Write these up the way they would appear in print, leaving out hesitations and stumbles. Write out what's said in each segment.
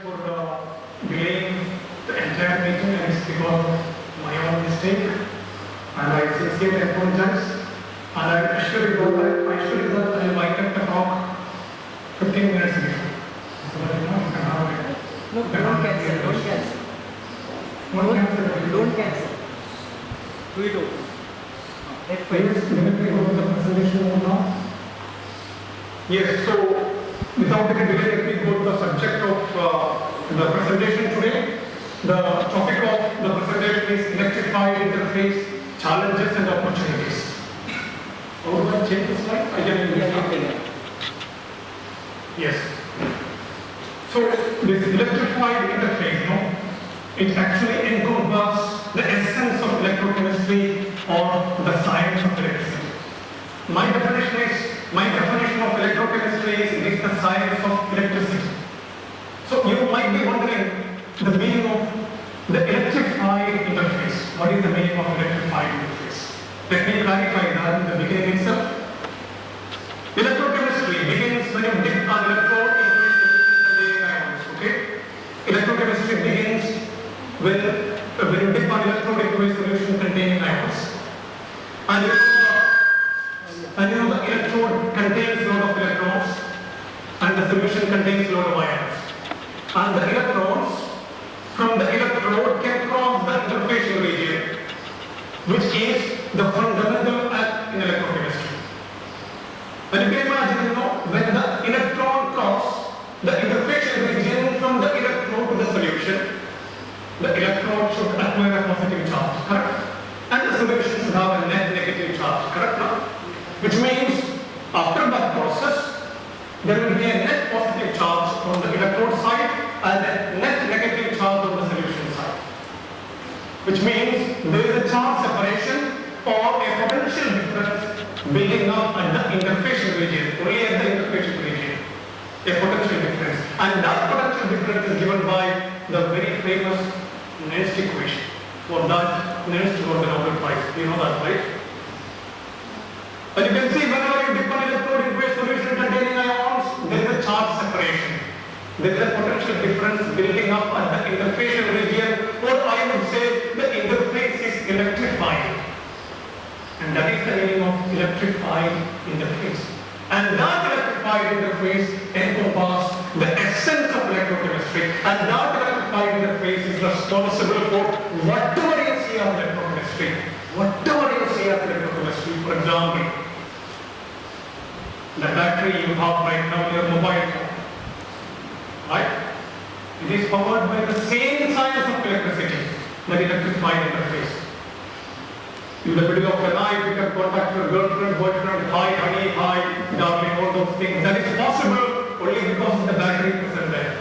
for delaying the entire meeting, and it's because of my own mistake. And I sincerely apologize. And I assure you that I invited the talk 15 minutes before. So that you can have it. No, don't cancel. Don't cancel. Don't cancel. Do it over. Please, can we go to the presentation now? Yes, so without any delay, let me go to the subject of the presentation today. The topic of the presentation is electrified interface, challenges and opportunities. How do I change the slide? Yes. So this electrified interface, it actually encompasses the essence of electrochemistry or the science of electricity. My definition of electrochemistry is it is the science of electricity. So you might be wondering the meaning of the electrified interface. What is the meaning of electrified interface? Let me clarify that in the beginning itself. Electrochemistry begins when you dip an electrode into a solution containing ions. Okay? Electrochemistry begins when you dip an electrode into a solution containing ions. And you know the electrode contains a lot of electrons and the solution contains a lot of ions. And the electrons from the electrode can cross the interfacial region, which is the fundamental act in electrochemistry. And you can imagine, when the electron crosses the interfacial region from the electrode to the solution, the electrode should acquire a positive charge, correct? And the solution should have a net negative charge, correct? Which means after that process, there will be a net positive charge on the electrode side and a net negative charge on the solution side. Which means there is a charge separation or a potential difference building up at the interfacial region, only at the interfacial region. A potential difference. And that potential difference is given by the very famous Nernst equation. For that, Nernst got the Nobel Prize. You know that, right? And you can see whenever you dip an electrode into a solution containing ions, there is a charge separation. There is a potential difference building up at the interfacial region, or I would say the interface is electrified. And that is the meaning of electrified interface. And that electrified interface encompasses the essence of electrochemistry. And that electrified interface is responsible for whatever you see as electrochemistry. Whatever you see as electrochemistry, for example, the battery you have right now in your mobile phone. Right? It is powered by the same science of electricity, the electrified interface. In the middle of the night, you can contact your girlfriend, boyfriend, hi honey, hi darling, all those things. That is possible only because of the battery present there.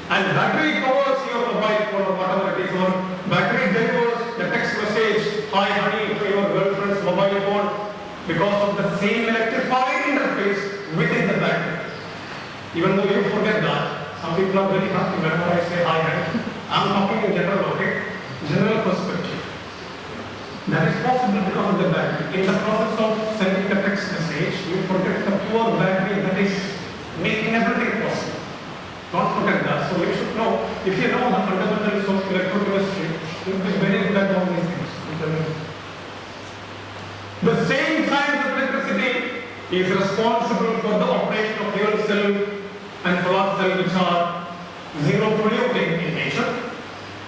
And battery powers your mobile phone or whatever it is, or battery delivers the text message, hi honey, to your girlfriend's mobile phone because of the same electrified interface within the battery. Even though you forget that, some people are very happy whenever I say hi honey. I am talking in general, okay? General perspective. That is possible because of the battery. In the process of sending the text message, you forget the pure battery that is making everything possible. Don't forget that. So you should know, if you know the fundamentals of electrochemistry, you will be very good at all these things. The same science of electricity is responsible for the operation of fuel cell and solar cell, which are zero polluting in nature.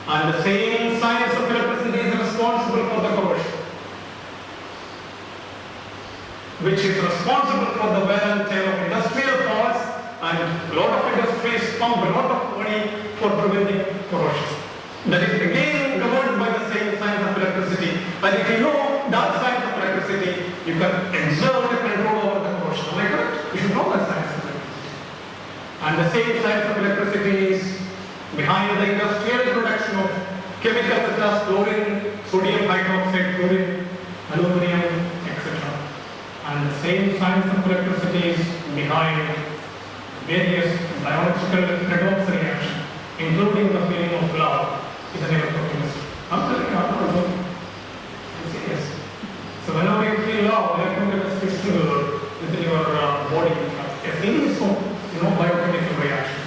And the same science of electricity is responsible for the corrosion, which is responsible for the wear and tear of industrial parts, and a lot of industries pump a lot of money for preventing corrosion. That is again governed by the same science of electricity. And if you know that science of electricity, you can exert the control over the corrosion. Am I correct? You should know that science of electricity. And the same science of electricity is behind the industrial production of chemicals such as chlorine, sodium hydroxide, chlorine, aluminum, etc. And the same science of electricity is behind various biological redox reactions, including the feeling of love in the electrochemistry. I'm telling you, I'm not joking. I'm serious. So whenever you feel love, electrochemistry is still within your body. A feeling is so, biochemical reactions.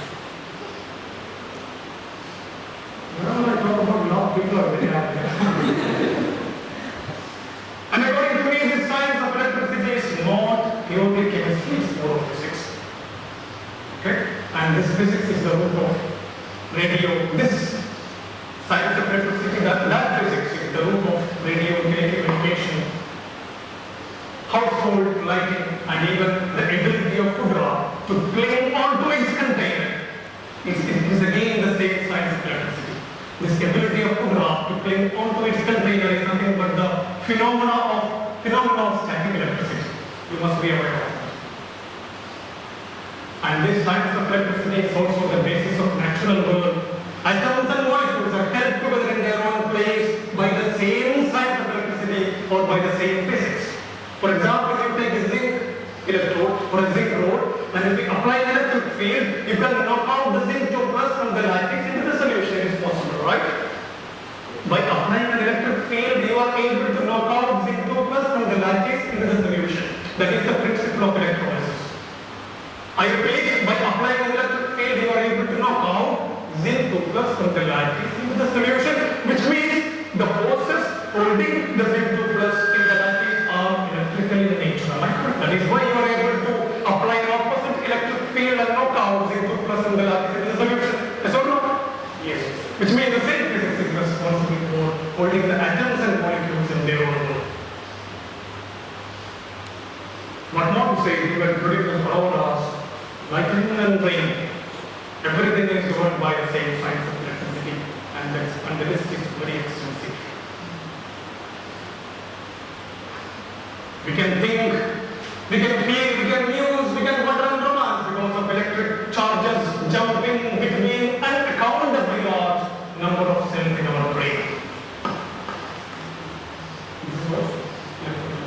physics is the root of radio. This science of electricity, that physics is the root of radio, telecommunication, household lighting, and even the ability of Kudra to cling onto its container. It is again the same science of electricity. This ability of Kudra to cling onto its container is nothing but the phenomena of static electricity. You must be aware of that. And this science of electricity is also the basis of natural world. Atoms and molecules are held together in their own place by the same science of electricity or by the same physics. For example, if you take a zinc electrode or a zinc rod, and if you apply an electric field, you can knock out the zinc 2+ from the lattice into the solution. It is possible, right? By applying an electric field, you are able to knock out zinc 2+ from the lattice into the solution. That is the principle of electrolysis. I repeat, by applying an electric field, you are able to knock out zinc 2+ from the lattice into the solution, which means the forces holding the zinc 2+ in the lattice are electrical in nature. That is why you are able to apply an opposite electric field and knock out zinc 2+ from the lattice into the solution. Yes or no? Yes. Which means the same physics is responsible for holding the atoms and molecules in their own world. What not to say, you can produce around us, lightning and rain. Everything is governed by the same science of electricity, and the list is very extensive. We can think, we can feel, we can muse, we can wonder and romance because of electric charges jumping between an unaccountably large number of cells in our brain. This is what electrical.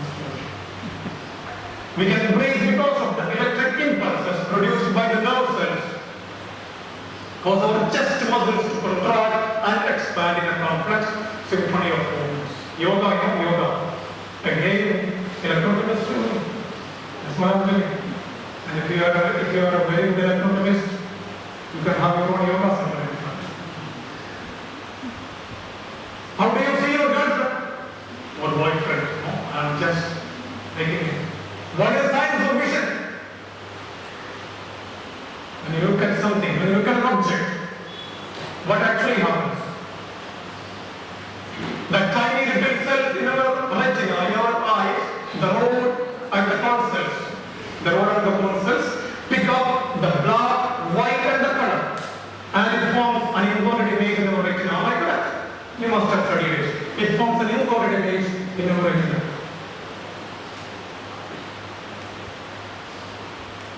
We can breathe because of the electric impulses produced by the nerve cells, cause our chest muscles to contract and expand in a complex symphony of movements. Yoga, yoga. Again, electrochemistry. That's what I'm doing. And if you are a very good electrochemist, you can have your own yoga center in front. How do you see your girlfriend? Or boyfriend? No, I'm just making it. What is the science of vision? When you look at something, when you look at an object, what actually happens? The tiny little cells in our retina, in our eyes, the rod and the cone cells, pick up the black, white and the color, and it forms an inverted image in our retina. Am I correct? You must have studied it. It forms an inverted image in our retina.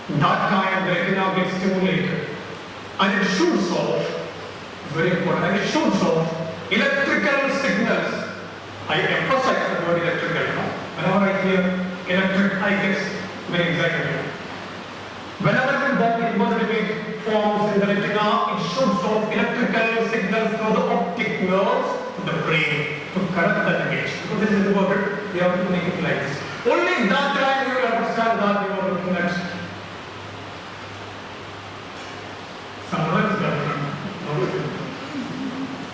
That time the retina gets stimulated, and it shoots off, very important, and it shoots off electrical signals. I emphasize the word electrical, whenever I hear electric, I get very excited. Whenever that inverted image forms in the retina, it shoots off electrical signals through the optic nerves to the brain to correct that image. Because this is inverted, we have to make it like this. Only that time you will understand that you are looking at someone's girlfriend.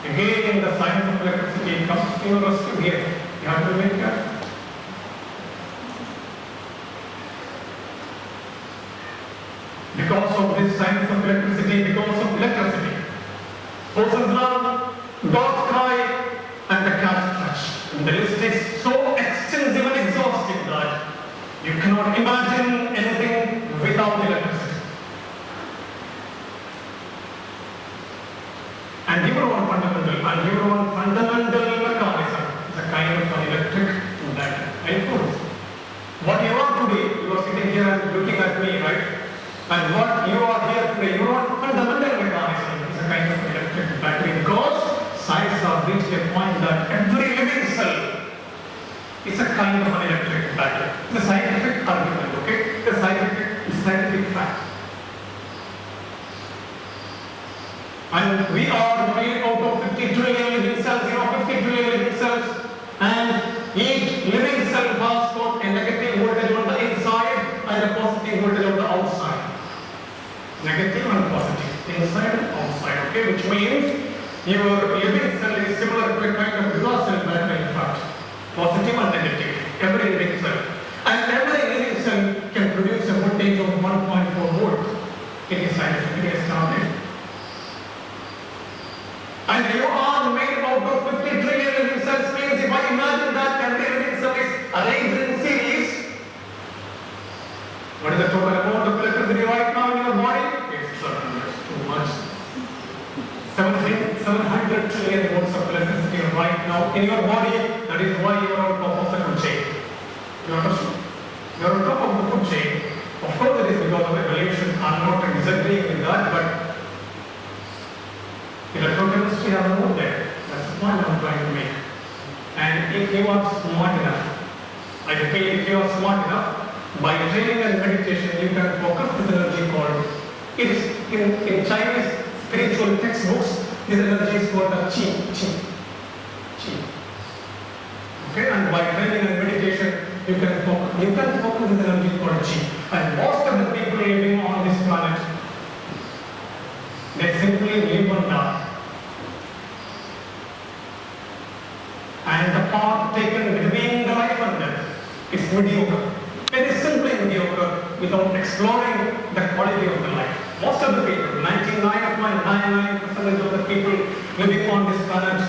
Again, the science of electricity comes to your rescue here. You have to make that. Because of this science of electricity, horses run, dogs cry, and the cats scratch. And the list is so extensive and exhaustive that you cannot imagine anything without electricity. And your own fundamental mechanism is a kind of an electric diagram. What you are today, you are sitting here and looking at me, right? And what you are here today, your own fundamental mechanism is a kind of electric battery, because science has reached a point that every living cell is a kind of an electric battery. It's a scientific argument, okay? It's a scientific fact. And we are made out of 50 trillion living cells, 50 trillion living cells, and each living cell has got a negative voltage on the inside and a positive voltage on the outside. Negative and positive, inside and outside, okay? Which means your living cell is similar to a kind of glass cell battery, in fact. Positive and negative, every living cell. And every living cell can produce a voltage of 1.4 volt. It is scientifically established. And you are made out of 50 trillion living cells. Means if I imagine that every living cell is arranged in series, what is the total amount of electricity right now in your body? It's too much. 700 trillion volts of electricity right now in your body. That is why you are on top of the food chain. You understand? You are on top of the food chain. Of course, that is because of evolution. I am not disagreeing with that, but electrochemistry are more there. That's the point I am trying to make. And if you are smart enough, I repeat, if you are smart enough, by training and meditation, you can focus this energy called, it is in Chinese spiritual textbooks, this energy is called the qi. Okay, and by training and meditation, you can focus this energy called qi. And most of the people living on this planet, they simply live on that. And the path taken between the life and death is mediocre. It is simply mediocre without exploring the quality of the life. Most of the people, 99.99% of the people living on this planet,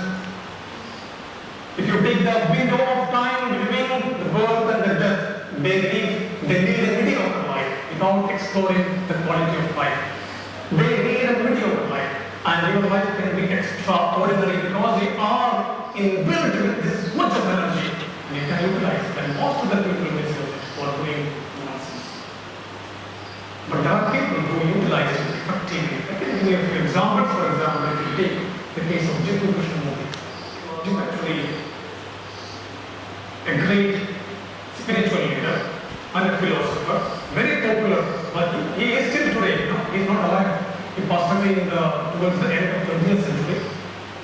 if you take the window of time between the birth and the death, they lead a mediocre life without exploring the quality of life. They lead a mediocre life, and your life can be extraordinary because you are inbuilt with this much of energy, and you can utilize it. And most of the people misuse it for doing nonsense. But there are people who utilize it effectively. I can give you a few examples. For example, if you take the case of Krishnamurti, he was actually a great spiritual leader and a philosopher, very popular, but he is still today, he is not alive. He passed away towards the end of the 20th century.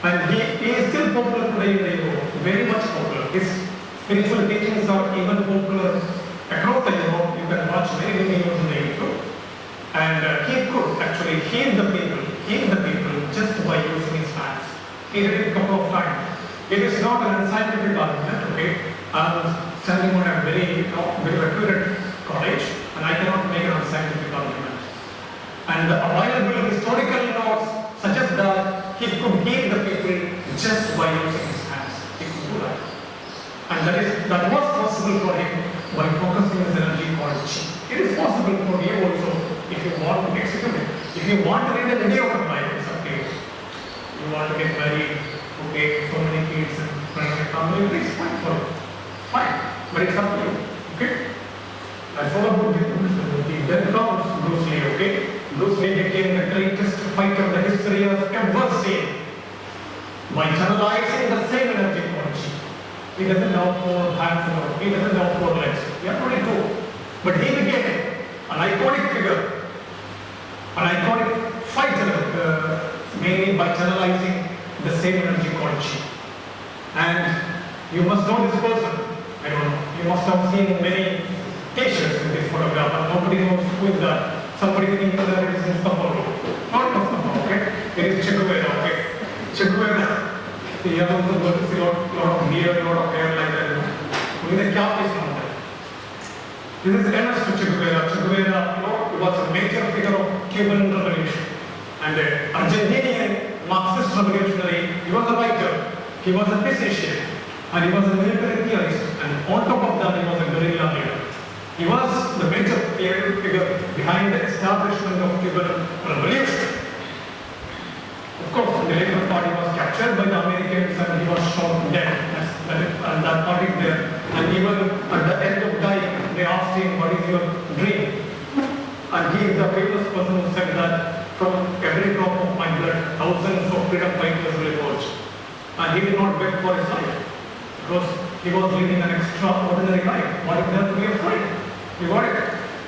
And he is still popular today in the Europe, very much popular. His spiritual teachings are even popular across the Europe. You can watch many videos in the YouTube. And he could actually heal the people just by using his hands. He did it a couple of times. It is not an unscientific argument, okay? I'm standing on a very accurate college, and I cannot make an unscientific argument. And the available historical notes suggest that he could heal the people just by using his hands. He could do that. And that was possible for him by focusing his energy called chi. It is possible for you also if you want to execute it. If you want to lead a mediocre life, it's up to you. You want to get married, okay, so many kids and running a family, it's fine for you. Fine. But it's up to you. Okay? I saw about the then comes Bruce Lee, okay? Bruce Lee became the greatest fighter the history has ever seen by channelizing the same energy called chi. He doesn't have 4 hands or he doesn't have 4 legs. He had only 2. But he became an iconic figure, an iconic fighter, mainly by channelizing the same energy called chi. And you must know this person. I don't know. You must have seen many t-shirts in this photograph, and nobody knows who is that. Somebody thinking that it is Musthafa. Not Musthafa, okay? It is Che Guevara, okay? Che Guevara. He has also got a lot of beard, a lot of hair like that. Only the cap is not there. This is Ernest Che Guevara. Che Guevara, he was a major figure of Cuban revolution. And Argentinian Marxist revolutionary. He was a writer. He was a physician. And he was a military theorist. And on top of that, he was a guerrilla leader. He was the major figure behind the establishment of Cuban revolution. Of course, the Labour Party was captured by the Americans and he was shot dead. And that party is there. And even at the end of dying, they asked him, what is your dream? And he is the famous person who said that from every drop of my blood, thousands of freedom fighters will emerge. And he did not beg for his life because he was leading an extraordinary life. What is there to be afraid? You got it?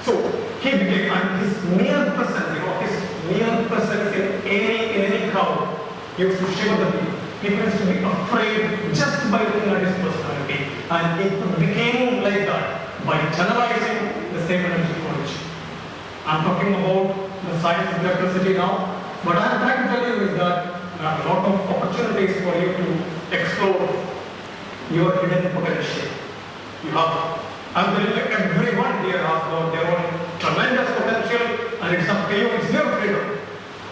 So he became, and his mere presence, his mere presence in any crowd used to shiver the people. People used to be afraid just by looking at his personality. And it became like that by channelizing the same energy knowledge. I'm talking about the science of electricity now, but I'm trying to tell you is that there are a lot of opportunities for you to explore your hidden potential. You have, I'm telling you, everyone here has got their own tremendous potential, and it's up to you, it's your freedom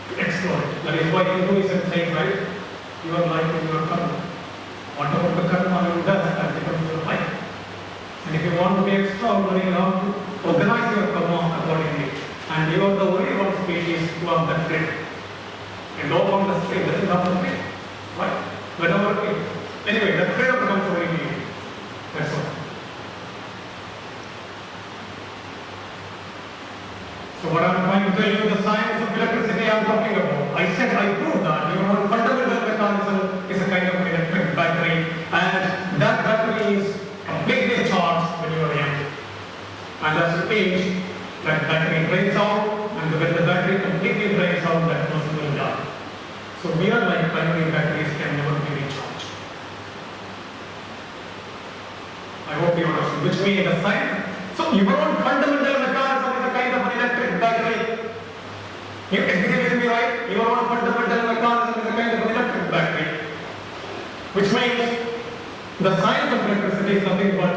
to explore it. That is why Hinduism says, right? Your life is your karma. Whatever the karma you does, that becomes your life. And if you want to be extraordinary, you have to organize your karma accordingly. And you are the only one species who have that freedom. And no one the street doesn't have the freedom. Right? Whenever it, anyway, that freedom comes only to you. That's all. So what I'm trying to tell you, the science of electricity I'm talking about. I said I proved that your fundamental mechanism is a kind of electric battery, and that battery is completely charged when you are young. And as you age, that battery drains out, and when the battery completely drains out, that person will die. So mere like primary batteries can never be recharged. I hope you understand. Which means the science. So your own fundamental mechanism is a kind of an electric battery. You agree with me, right? Your own fundamental mechanism is a kind of an electric battery. Which means the science of electricity is nothing but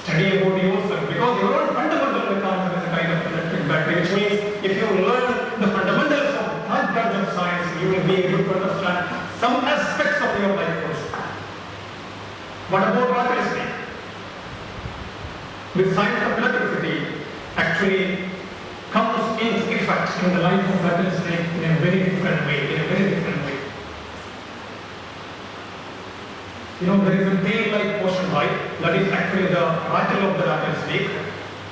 study about yourself, because your own fundamental mechanism is a kind of electric battery, which means if you learn the fundamentals of that branch of science, you will be able to understand some aspects of your life first. What about electricity? The science of electricity actually comes into effect in the life of rattlesnake in a very different way, You know, there is a tail-like portion, right? That is actually the rattle of the rattlesnake.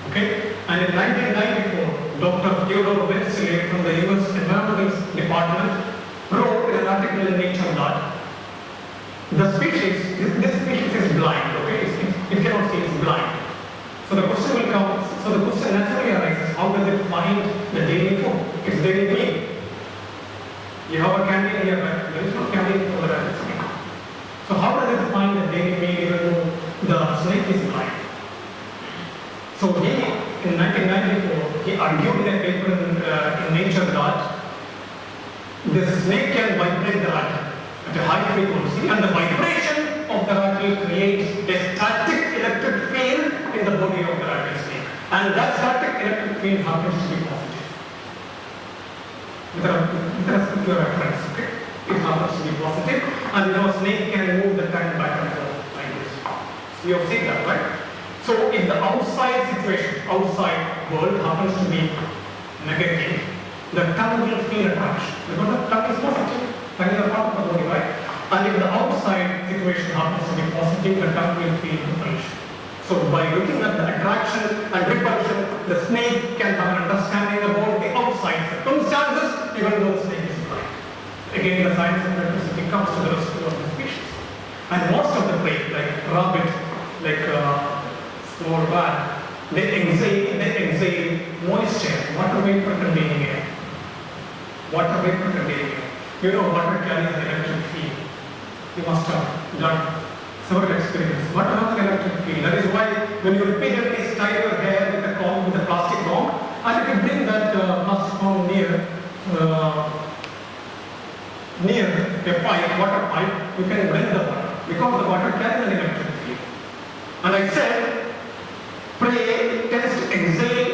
Okay? And in 1994, Dr. Theodore Wensley from the US Environmental Department wrote in an article in Nature that the species, this species is blind, okay? It cannot see, it's blind. So the question will come, so the question naturally arises, how does it find the daily food? Its daily meal. You have a candy here, but there is no candy for the rattlesnake. So how does it find the daily meal even though the snake is blind? So he, in 1994, he argued in a paper in Nature that the snake can vibrate the rattle at a high frequency, and the vibration of the rattle creates a static electric field in the body of the rattlesnake. And that static electric field happens to be positive. With respect to your reference, okay? It happens to be positive, and you know, snake can move the tongue back and forth like this. So you have seen that, right? So if the outside situation, outside world happens to be negative, the tongue will feel attraction. Because the tongue is positive, tongue is a part of the body, right? And if the outside situation happens to be positive, the tongue will feel repulsion. So by looking at the attraction and repulsion, the snake can have an understanding about the outside circumstances, even though the snake is blind. Again, the science of electricity comes to the rescue of the species. And most of the prey, like rabbit, like small bat, they exhale moisture, water vapor containing air. Water vapor containing air. You know, water carries an electric field. You must have done several experiments. Water has an electric field. That is why when you repeatedly style your hair with a comb, with a plastic comb, and if you bring that plastic comb near a pipe, water pipe, you can blend the water, because the water carries an electric field. And I said, prey tends to exhale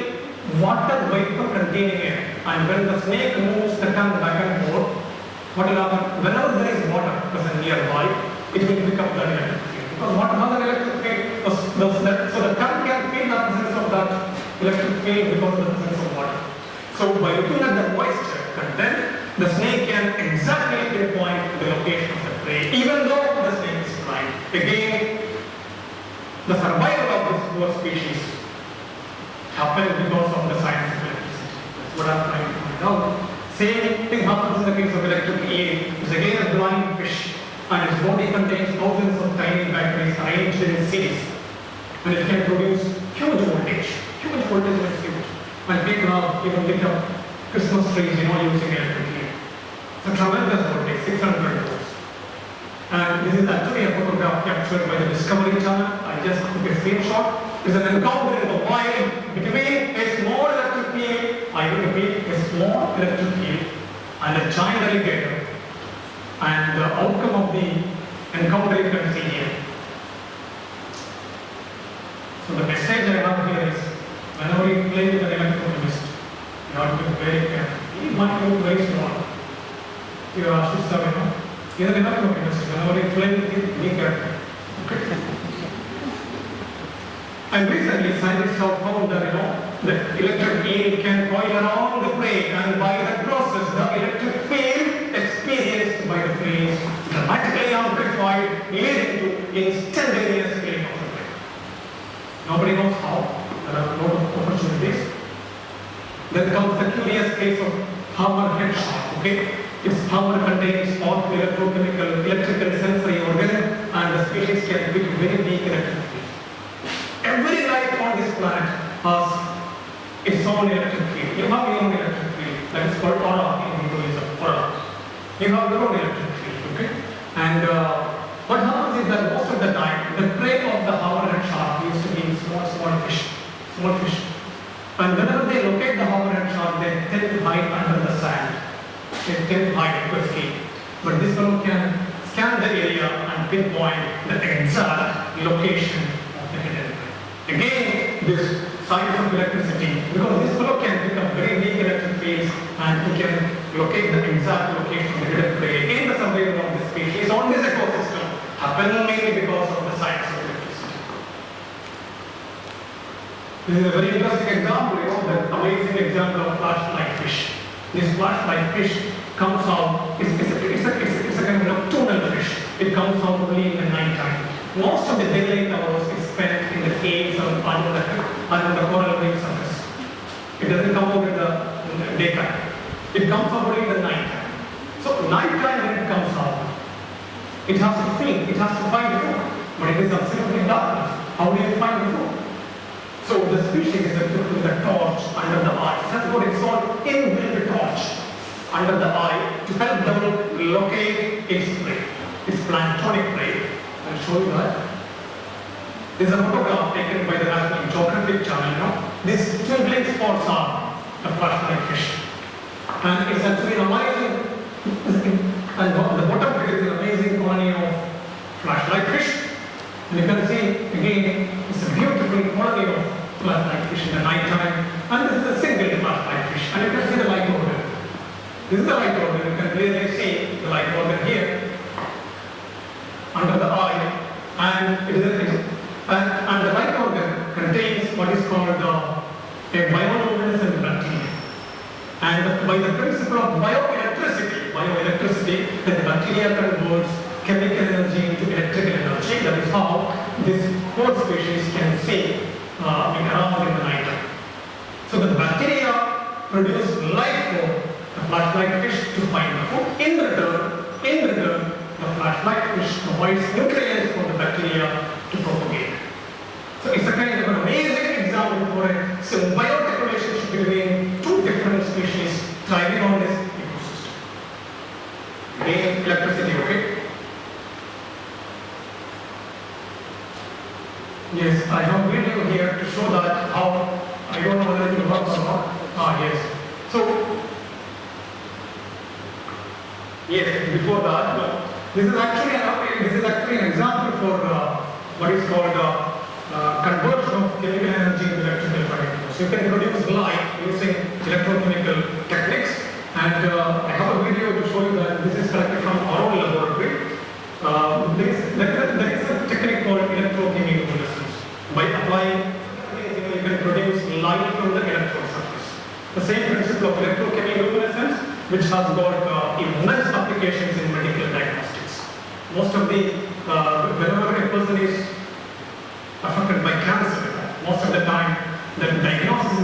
water vapor containing air, and when the snake moves the tongue back and forth, what will happen? Whenever there is water present nearby, it will pick up that electric field. Because water has an electric field, so the tongue can feel the presence of that electric field because of the presence of water. So by looking at the moisture content, the snake can exactly pinpoint the location of the prey, even though the snake is blind. Again, the survival of this poor species happens because of the science of electricity. That's what I'm trying to point out. Same thing happens in the case of electric eel. It's again a blind fish, and its body contains thousands of tiny batteries arranged in series, and it can produce huge voltage. Huge voltage is huge. And people have even lit up Christmas trees, you know, using electric eel. It's a tremendous voltage, 600 volts. And this is actually a photograph captured by the Discovery Channel. I just took a screenshot. It's an encounter in the wild between a small electric eel, I repeat, a small electric eel, and a giant alligator. And the outcome of the encounter you can see here. So the message I have here is, whenever you play with an electrochemist, you have to be very careful. He might look very small. You are just you know, In the electrical chemistry, whenever you explain it, be careful. Okay. And recently, scientists have found that the electric field can coil around the plate, and by that process, the electric field experienced by the plate is dramatically amplified, leading to instantaneous filling of the plate. Nobody knows how. There are a lot of opportunities. Then comes the curious case of hammerhead shock. Okay, its hammer contains powerful electrochemical, electrical sensory organ, and the species can emit very weak electric field. Every life on this planet has its own electric field. You have your own electric field. That is called aura in Hinduism. Aura. You have your own electric field. Okay, and what happens is that most of the time, the prey of the hammerhead shark used to be small fish. And whenever they locate the hammerhead shark, they tend to hide under the sand. They tend to hide to escape. But this fellow can scan the area and pinpoint the exact location of the hidden prey. Again, this science of electricity, because this fellow can pick up very weak electric fields and he can locate the exact location of the hidden prey. Again, the survival of this species on this ecosystem happened mainly because of the science of electricity. This is a very interesting example, the amazing example of flashlight fish. This flashlight fish comes out, it's a kind of nocturnal fish. It comes out only in the night time. Most of the daylight hours is spent in the caves or under the coral reef surface. It doesn't come out in the daytime. It comes out only in the night time. So night time when it comes out, it has to feed, it has to find food. But it is absolutely darkness. How do you find the food? So the species is equipped with a torch under the eye. That's what it's called, inbuilt torch under the eye to help them locate its prey, its planktonic prey. I'll show you that. This is a photograph taken by the National Geographic Channel. These twinkling spots are the flashlight fish. And it's actually an amazing, and the bottom figure is an amazing colony of flashlight fish. And you can see, again, it's a beautiful colony of flashlight fish in the night time. And this is a single flashlight fish. And you can see the light organ. This is the light organ. You can clearly see the light organ here under the eye. And and the light organ contains what is called a bioluminescent bacteria. And by the principle of bioelectricity, the bacteria converts chemical energy into electrical energy. That is how this whole species can see around in the night. So the bacteria produce light for the flashlight fish to find the food. In return, the flashlight fish provides nutrients for the bacteria to propagate. So it's a kind of an amazing example for a symbiotic relationship between two different species thriving on this ecosystem. Again, electricity, okay? Yes, I have a video here to show that how, I don't know whether it will work or not. Yes. So, yes, before that, this is actually an example for what is called conversion of chemical energy into electrical particles. You can produce light using electrochemical techniques, and I have a video to show you that this is collected from our own laboratory. There is a technique called electrochemiluminescence. By applying, you can produce light from the electron surface. The same principle of electrochemiluminescence, which has got immense applications in medical diagnostics. Most of the, whenever a person is affected by cancer, most of the time the diagnosis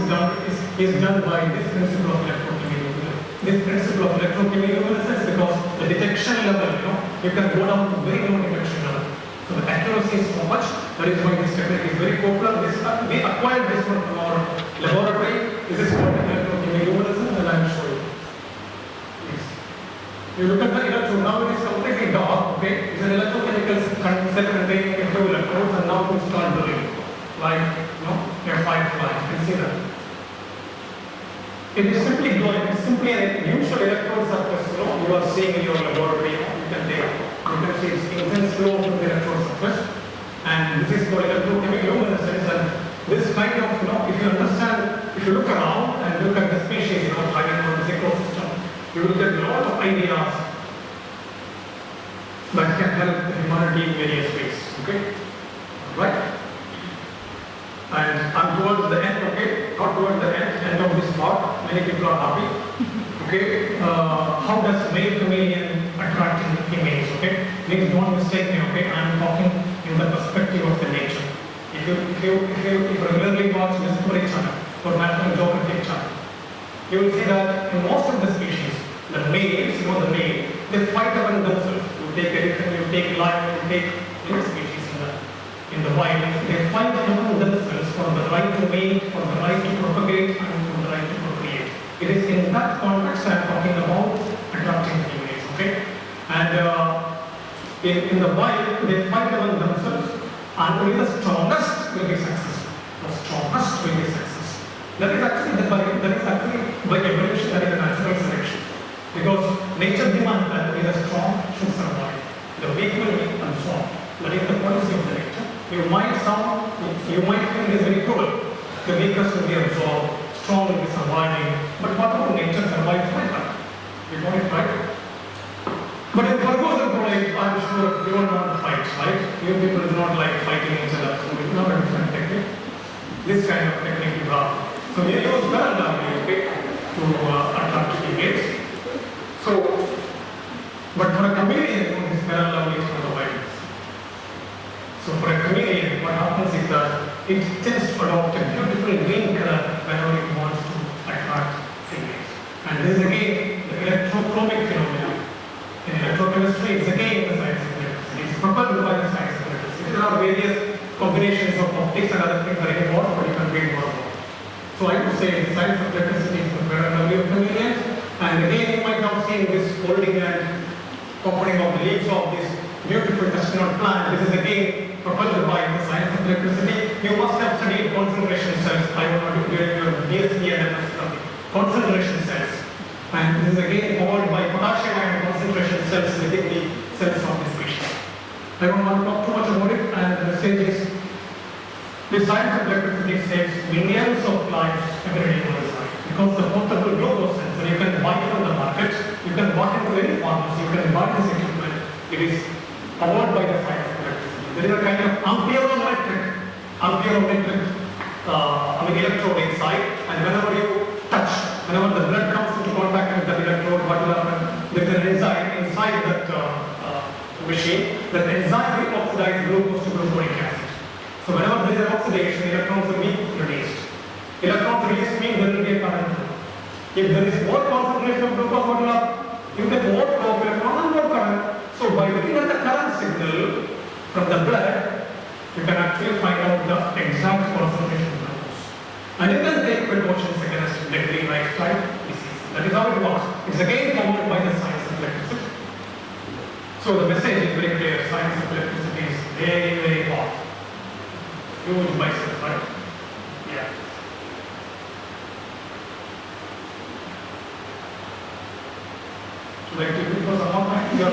is done by this principle of electrochemiluminescence. This principle of electrochemiluminescence, because the detection level, you can go down to very low detection level. So the accuracy is so much, that is why this technique is very popular. We acquired this one from our laboratory. This is called electrochemiluminescence, and I will show you. Yes. You look at the electrode, now it is completely dark, okay? It's an electrochemical cell containing a few electrodes, and now it will start glowing, like, a firefly. You can see that. It is simply glowing. It's simply a usual electrode surface, you are seeing in your laboratory. You can see it's intense glow from the electrode surface, and this is called electrochemiluminescence. And this kind of, if you understand, if you look around and look at the species, thriving on this ecosystem, you will get a lot of ideas that can help humanity in various ways. Okay? Right? And I'm towards the end, okay? Not towards the end of this talk. Many people are happy. Okay? How does male chameleon attract females? Okay? Please don't mistake me, okay? I'm talking in the perspective of the nature. If you regularly watch Discovery Channel or National Geographic Channel, you will see that in most of the species, the males, the male, they fight among themselves. You take elephant, you take lion, you take any species in the wild, they fight among themselves for the right to mate, for the right to propagate, and for the right to procreate. It is in that context I am talking about attracting females, okay? And in the wild, they fight among themselves, and only the strongest will be successful. The strongest will be successful. That is actually by evolution, that is a natural selection. Because nature demands that only the strong should survive. The weak will be absorbed. That is the policy of the nature. You might think it is very cruel. The weakest will be absorbed, strong will be surviving. But what about nature survives better? We got it right. But in Fergusson College, I'm sure you don't want to fight, right? You people do not like fighting each other. So it's not a different technique. This kind of technique you have. So we use parallel, okay, to attract females. So, but for a chameleon, this parallel is for the wild. So for a chameleon, what happens is that it tends to adopt a beautiful green color whenever it wants to attract females. And this is again the electrochromic phenomenon. In electrochemistry, it's again the science of electricity. It's propelled by the science of electricity. There are various combinations of optics and other things that are involved, but you can read more about. So I would say the science of electricity is the parallel of chameleons. And again, you might have seen this folding and opening of the leaves of this beautiful chestnut plant. This is again propelled by the science of electricity. You must have studied concentration cells. I will not do during your BSc and MS study. Concentration cells. And this is again powered by potassium ion concentration cells within the cells of the species. I don't want to talk too much about it, and the message is the science of electricity saves millions of lives every day worldwide. Because the portable glucose sensor you can buy from the market, you can walk into any pharmacy, you can buy this equipment. It is powered by the science of electricity. There is a kind of amperometric electrode inside, and whenever you touch, whenever the blood comes into contact with the electrode, what will happen? There is an enzyme inside that machine. That enzyme will oxidize glucose to gluconic acid. So whenever there is an oxidation, electrons will be released. Electrons released means there will be a current flow. If there is more concentration of glucose, what will happen? You get more flow of electrons and more current. So by looking at the current signal from the blood, you can actually find out the exact concentration of glucose. And you can take precautions against deadly lifestyle disease. That is how it works. It's again powered by the science of electricity. So the message is very clear. Science of electricity is very, very powerful. Huge bicep, right? Yeah. Like because of how much you are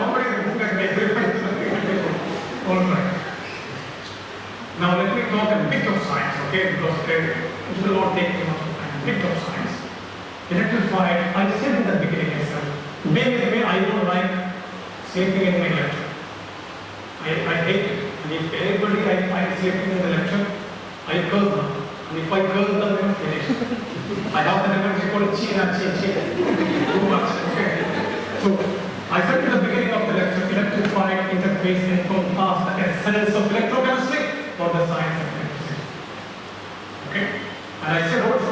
nobody who can make it. All right. Now let me talk a bit of science, okay? Because it will not take too much time. A bit of science. Electrified. I said in the beginning itself. Bear with me. I don't like sleeping in my lecture. I hate it. And if anybody I find sleeping in the lecture, I curse them. And if I curse them, I'm finished. I have the energy called China. Too much. Okay. So I said in the beginning of the lecture, electrified interface encompasses the essence of electrochemistry or the science of electricity. Okay. And I said also,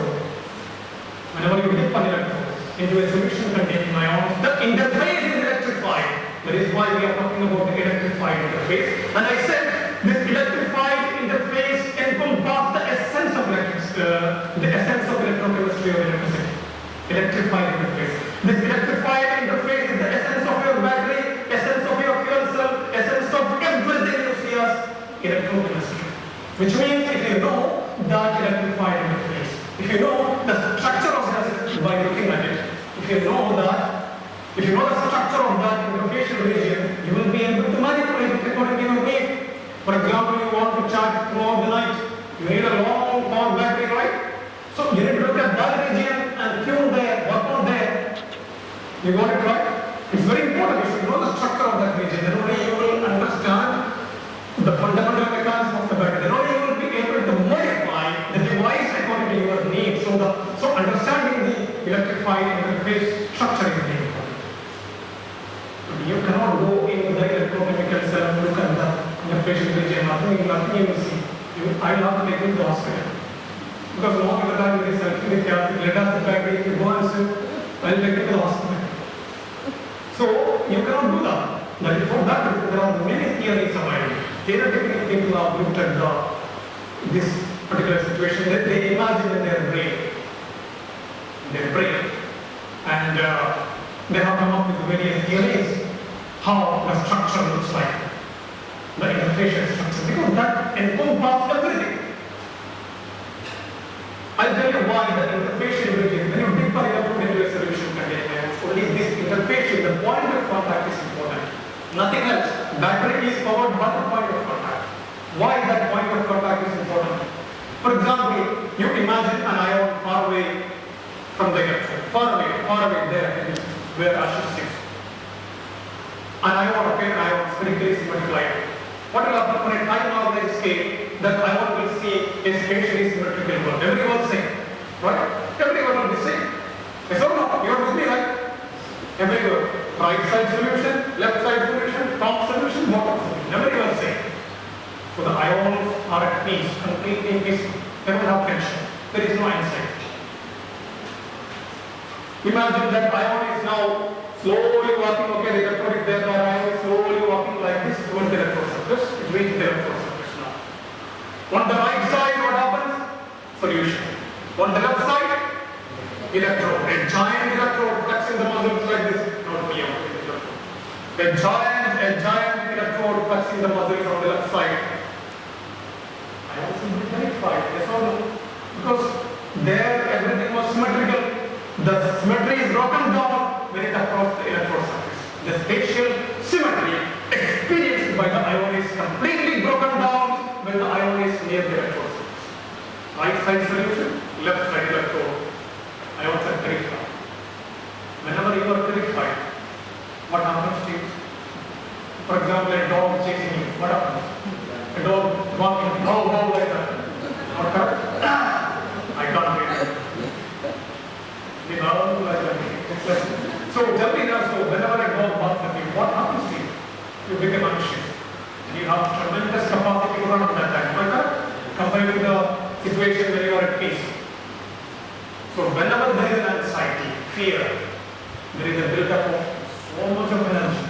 whenever you dip an electrode into a solution containing ions, the interface is electrified. That is why we are talking about the electrified interface. And I said this electrified interface encompasses the essence of electrochemistry or electricity. Electrified interface. This electrified interface is the essence of your battery, essence of your fuel cell, essence of everything you see as electrochemistry. Which means if you know that electrified interface, if you know the structure of that by looking at it, if you know the structure of that interfacial region, you will be able to manipulate it according to your need. For example, you want to charge throughout the night. You need a long power battery, right? So you need to look at that region and tune there, work on there. You got it right? It's very important. You should know the structure of that why interface structure is very important. You cannot go into the electrochemical cell and look at the interface region, nothing you will see. I will have to take you to the hospital. Because most of the time it is actually let us the fact if you go and say, I will take you to the hospital. So you cannot do that. But for that there are many theories available. Theoretically people have looked at this particular situation that they imagine in their brain. And they have come up with various theories how the structure looks like, the interface structure, because that encompasses everything. I'll tell you why the interface region, when you dip an electrode into a solution container, only this interface, the point of contact is important. Nothing else. Battery is powered by the point of contact. Why that point of contact is important? For example, you imagine an ion far away from the electrode, far away there, where Ashish sits. An ion, okay, an ion spherically symmetrical ion. What will happen on a time-organized scale? That ion will see a spatially symmetrical world. Everyone will say, right? Everyone will be saying. Yes or no? You are with me, right? Everywhere. Right side solution, left side solution, top solution, bottom solution. Everyone will say. So the ions are at peace, completely peaceful. They don't have tension. There is no anxiety. Imagine that ion is now slowly walking, okay, the electrode is there, the ion is slowly walking like this towards the electrode surface. It reaches the electrode surface now. On the right side, what happens? Solution. On the left side, electrode. A giant electrode flexing the muscles like this. Not me, a giant electrode flexing the muscles on the left side. I also be terrified. Yes or no? Because there everything was symmetrical. The symmetry is broken down when it approaches the electrode surface. The spatial symmetry experienced by the ion is completely broken down when the ion is near the electrode surface. Right side solution, left side electrode. Ions are terrified. Whenever you are terrified, what happens to you? For example, a dog chasing you. What happens? A dog walking, how like that. Not correct? I can't read it. So tell me now, so whenever a dog barks at you, what happens to you? You become anxious. You have tremendous capacity to run at that time. Am I correct? Compared to the situation when you are at peace. So whenever there is an anxiety, fear, there is a build-up of so much of energy.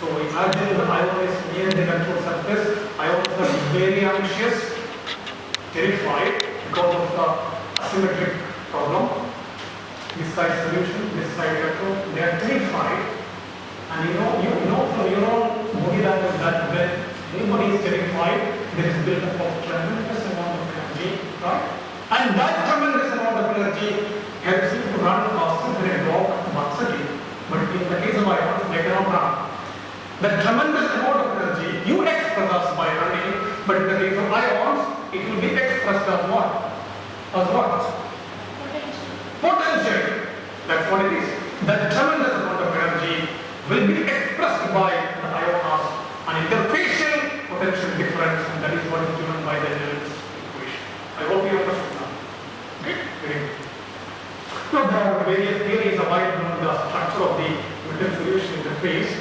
So imagine the ion is near the electrode surface, ions are very anxious, terrified because of the asymmetric problem. This side solution, this side electrode, they are terrified. And you know from your own body language that when anybody is terrified, there is built up of tremendous amount of energy, right? And that tremendous amount of energy helps you to run faster than a dog barks at you. But in the case of ions, they cannot run. The tremendous amount of energy you express by running, but in the case of ions, it will be expressed as what? As what? Potential. That's what it is. That tremendous amount of energy will be expressed by the ion as an interfacial potential difference, and that is what is given by the Newton's equation. I hope you understood now. Okay? Very good. Now there are various theories about the structure of the metal solution interface.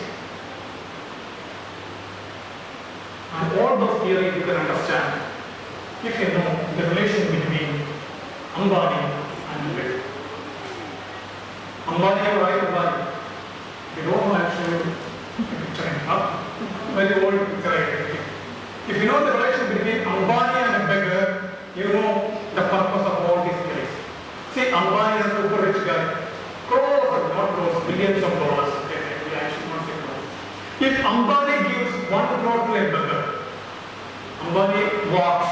And all those theories you can understand if you know the relation between Ambani and Dept. Ambani, right? Ambani. You don't know, I'll show you a picture. Very old picture. If you know the relation between Ambani and a beggar, you know the purpose of all these theories. See, Ambani is a super rich guy. Crores, not crores, billions of dollars. Okay, maybe I should not say crores. If Ambani gives 1 crore to a beggar, Ambani walks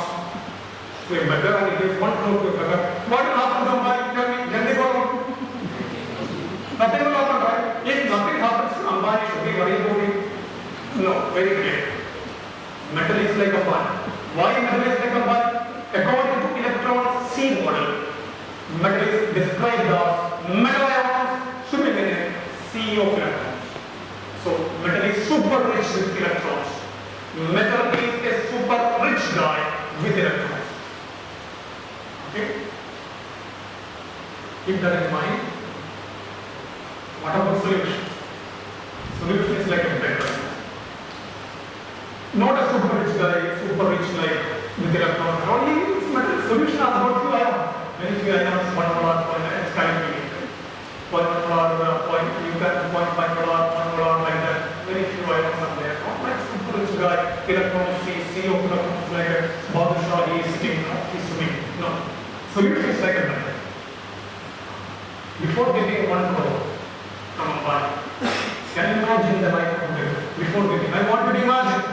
to a beggar and he gives 1 crore to a beggar, what will happen to Ambani? Tell me, can they go? Nothing will happen, right? If nothing happens to Ambani, should we worry about it? No, very clear. Metal is like Ambani. Why metal is like Ambani? According to electron C model, metal is described as metal ions swimming in a sea of electrons. So metal is super rich with electrons. Metal is a super rich guy with electrons. Okay? Keep that in mind. What about solution? Solution is like a beggar. Not a super rich guy, super rich like with electrons. Only it's metal. Solution is about few ions. Very few ions, 1 molar, it's calculated. 1 molar, you can 0.5 molar, 1 molar like that. Very few ions are there. Not like super rich guy, electrons, C of electrons like a Badshah, he is sitting, he's swimming. No. Solution is like a metal. Before getting 1 crore from a body, can you imagine the life of a metal? Before getting, I want you to imagine.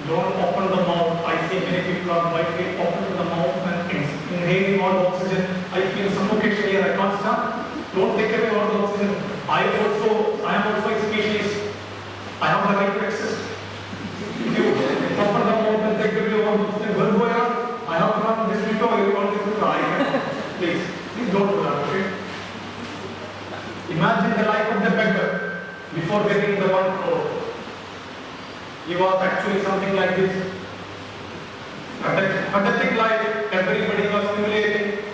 Don't open the mouth. I see many people are lightly opening the mouth and inhaling all the oxygen. I feel suffocation here. I can't stop. Don't take away all the oxygen. I am also a species. I have the right to exist. If you open the mouth and take away all the oxygen, well, go around. I have to run this window. All this window. Please don't do that. Okay? Imagine the life of the beggar before getting the 1 crore. He was actually something like this. Pathetic life, everybody was humiliating.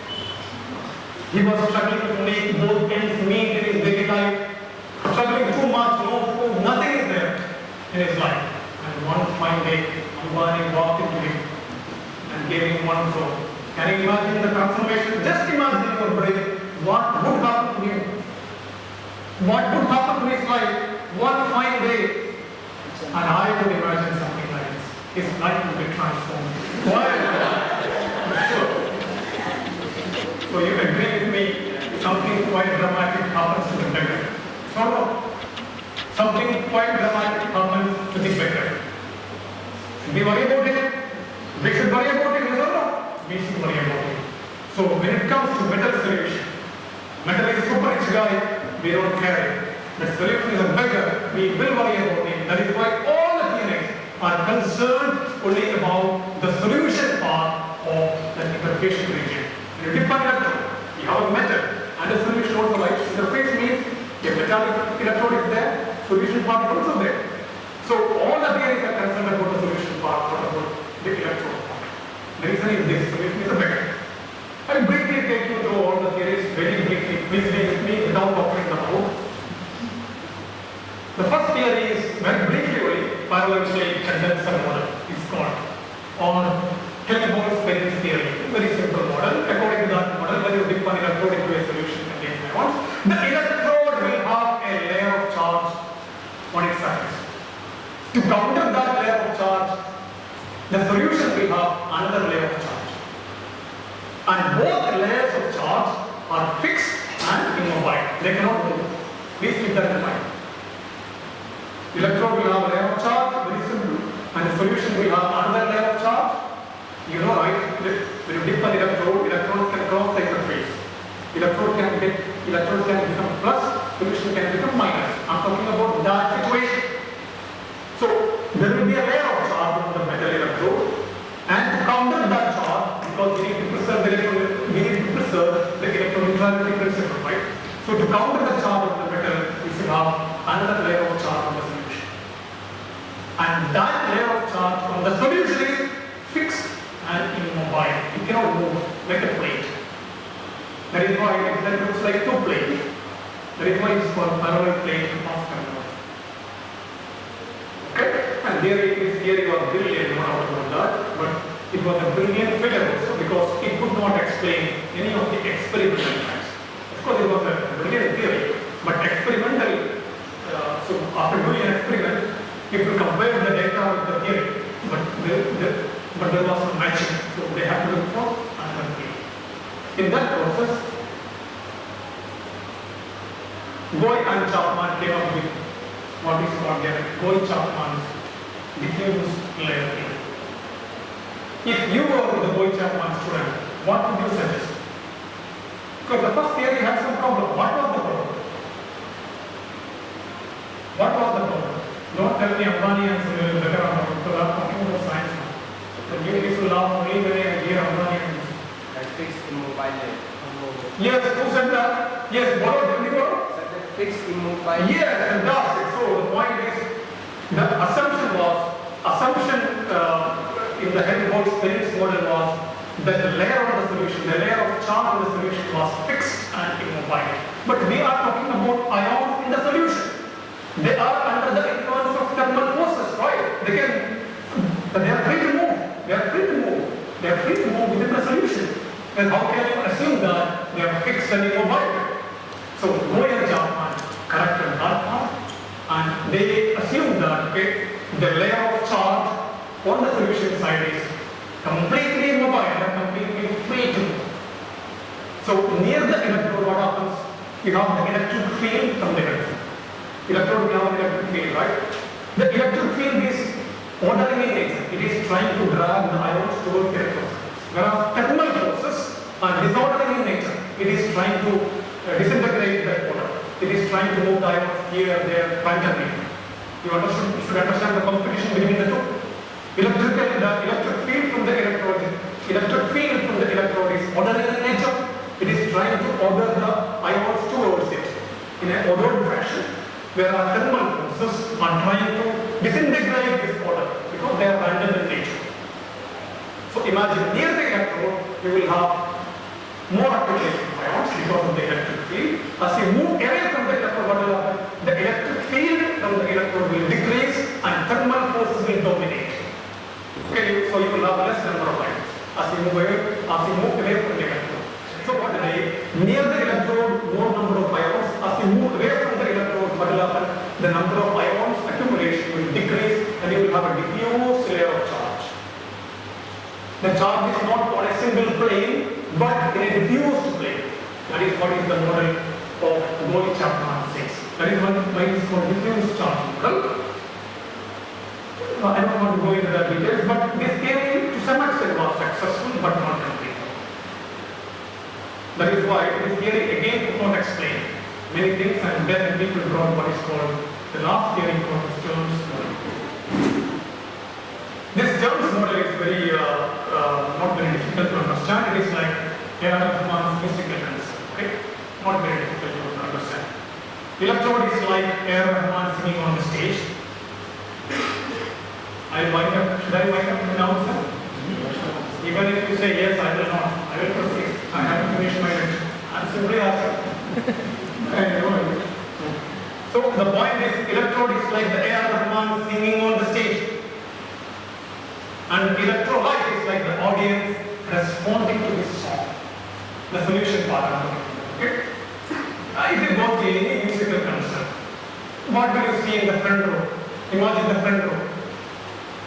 He was struggling to make both ends meet in his daily life. Struggling too much, no food, nothing is there in his life. And one fine day, Ambani walked into him and gave him 1 crore. Can you imagine the transformation? Just imagine in your brain what would happen to him. What would happen to his life one fine day. And I would imagine something like this. His life would be transformed. Why? So you agree with me, something quite dramatic happens to the beggar. So something quite dramatic happens to the beggar. Should we worry about it? We should worry about it, yes or no? We should worry about it. So when it comes to metal solution, metal is a super rich guy, we don't care. The solution is a beggar, we will worry about it. That is why all the theories are concerned only about the solution part of the interfacial region. In a different electrode, we have a metal and a solution also like interface means a metallic electrode is there, solution part is also there. So all the theories are concerned about the solution part, not about the electrode part. The reason is this, solution is a beggar. I will briefly take you through all the theories very briefly. Please stay with me without opening the mouth. The first theory is very briefly parallel plate condenser model. It's called, or Helmholtz Berry's theory. Very simple model. According to that model, when you dip an electrode into a solution containing ions, the electrode will have a layer of charge on its surface. To counter that layer of charge, the solution will have another layer of charge. And both layers of charge are fixed and immobile. They cannot move. Please keep that in mind. Electrode will have a layer of charge, very simple, and the solution will have another layer of charge. You know, right? When you dip an electrode, electrons can cross the interface. Electrode can become plus, solution can become minus. I'm talking about that situation. So there will be a layer of charge on the metal electrode, and to counter that charge, because we need to preserve the electroneutrality principle, right? So to counter the charge of the metal, we should have another layer of charge on the solution. And that layer of charge on the solution is fixed and immobile. It cannot move like a plate. That is why it looks like two plates. That is why it's called parallel plate of control. Okay? And this theory was brilliant, no doubt about that, but it was a brilliant figure also because it could not explain any of the experimental facts. Of course, it was a brilliant theory, but experimental, so after doing an experiment, people compared the data with the theory, but there was no matching, so they had to look for another theory. In that process, Goy and Chapman came up with what is called Goy-Chapman's diffuse layer theory. If you were the Goy-Chapman student, what would you suggest? Because the first theory had some problem. What was the problem? What was the problem? Don't tell me Ambani and Sunil better about it, because I'm talking about science now. The new people now only when I hear Ambani and That fixed immobile. yes, who said that? Yes, borrow, did you borrow? Said that fixed immobile. Yes, fantastic. So the point is, the assumption in the Helmholtz-Berry's model was that the layer of the solution, the layer of charge of the solution was fixed and immobile. But we are talking about ions in the solution. They are under the influence of thermal forces, right? They are free to move. They are free to move. They are free to move within the solution. Then how can you assume that they are fixed and immobile? So Moyer Chapman corrected that part, and they assume that the layer of charge on the solution side is completely immobile and completely free to move. So near the electrode, what happens? You have the electric field from the electrode. Electrode, we have an electric field, right? The electric field is ordering in nature. It is trying to drag the ions towards the electrode. Whereas thermal forces are disordering in nature. It is trying to disintegrate that order. It is trying to move the ions here, there, randomly. You should understand the competition between the two. The electric field from the electrode is ordering in nature. It is trying to order the ions towards it in an ordered fashion, whereas thermal forces are trying to disintegrate this order because they are random in nature. So imagine near the electrode, you will have more accumulation of ions because of the electric field. As you move away from the electrode, what will happen? The electric field from the electrode will decrease and thermal forces will dominate. Okay, so you will have less number of ions as you move away from the electrode. So what will happen? Near the electrode, more number of ions. As you move away from the electrode, what will happen? The number of ions accumulation will decrease and you will have a diffuse layer of charge. The charge is not on a single plane, but in a diffused plane. That is what is the model of Boyle-Chapman 6. That is why it is called diffuse charge model. I don't want to go into the details, but this theory to some extent was successful but not complete. That is why this theory again could not explain many things, and then people brought what is called the last theory called Jones model. This Jones model is not very difficult to understand. It is like Rahman's physical concept, okay? Not very difficult to understand. Electrode is like Rahman singing on the stage. Should I wind up now, sir? Even if you say yes, I will not. I will proceed. I have to finish my lecture. I am simply asking. So the point is, electrode is like the Rahman singing on the stage. And electrolyte is like the audience responding to this song. The solution part. Okay? If you go to any musical concert, what do you see in the front row? Imagine the front row.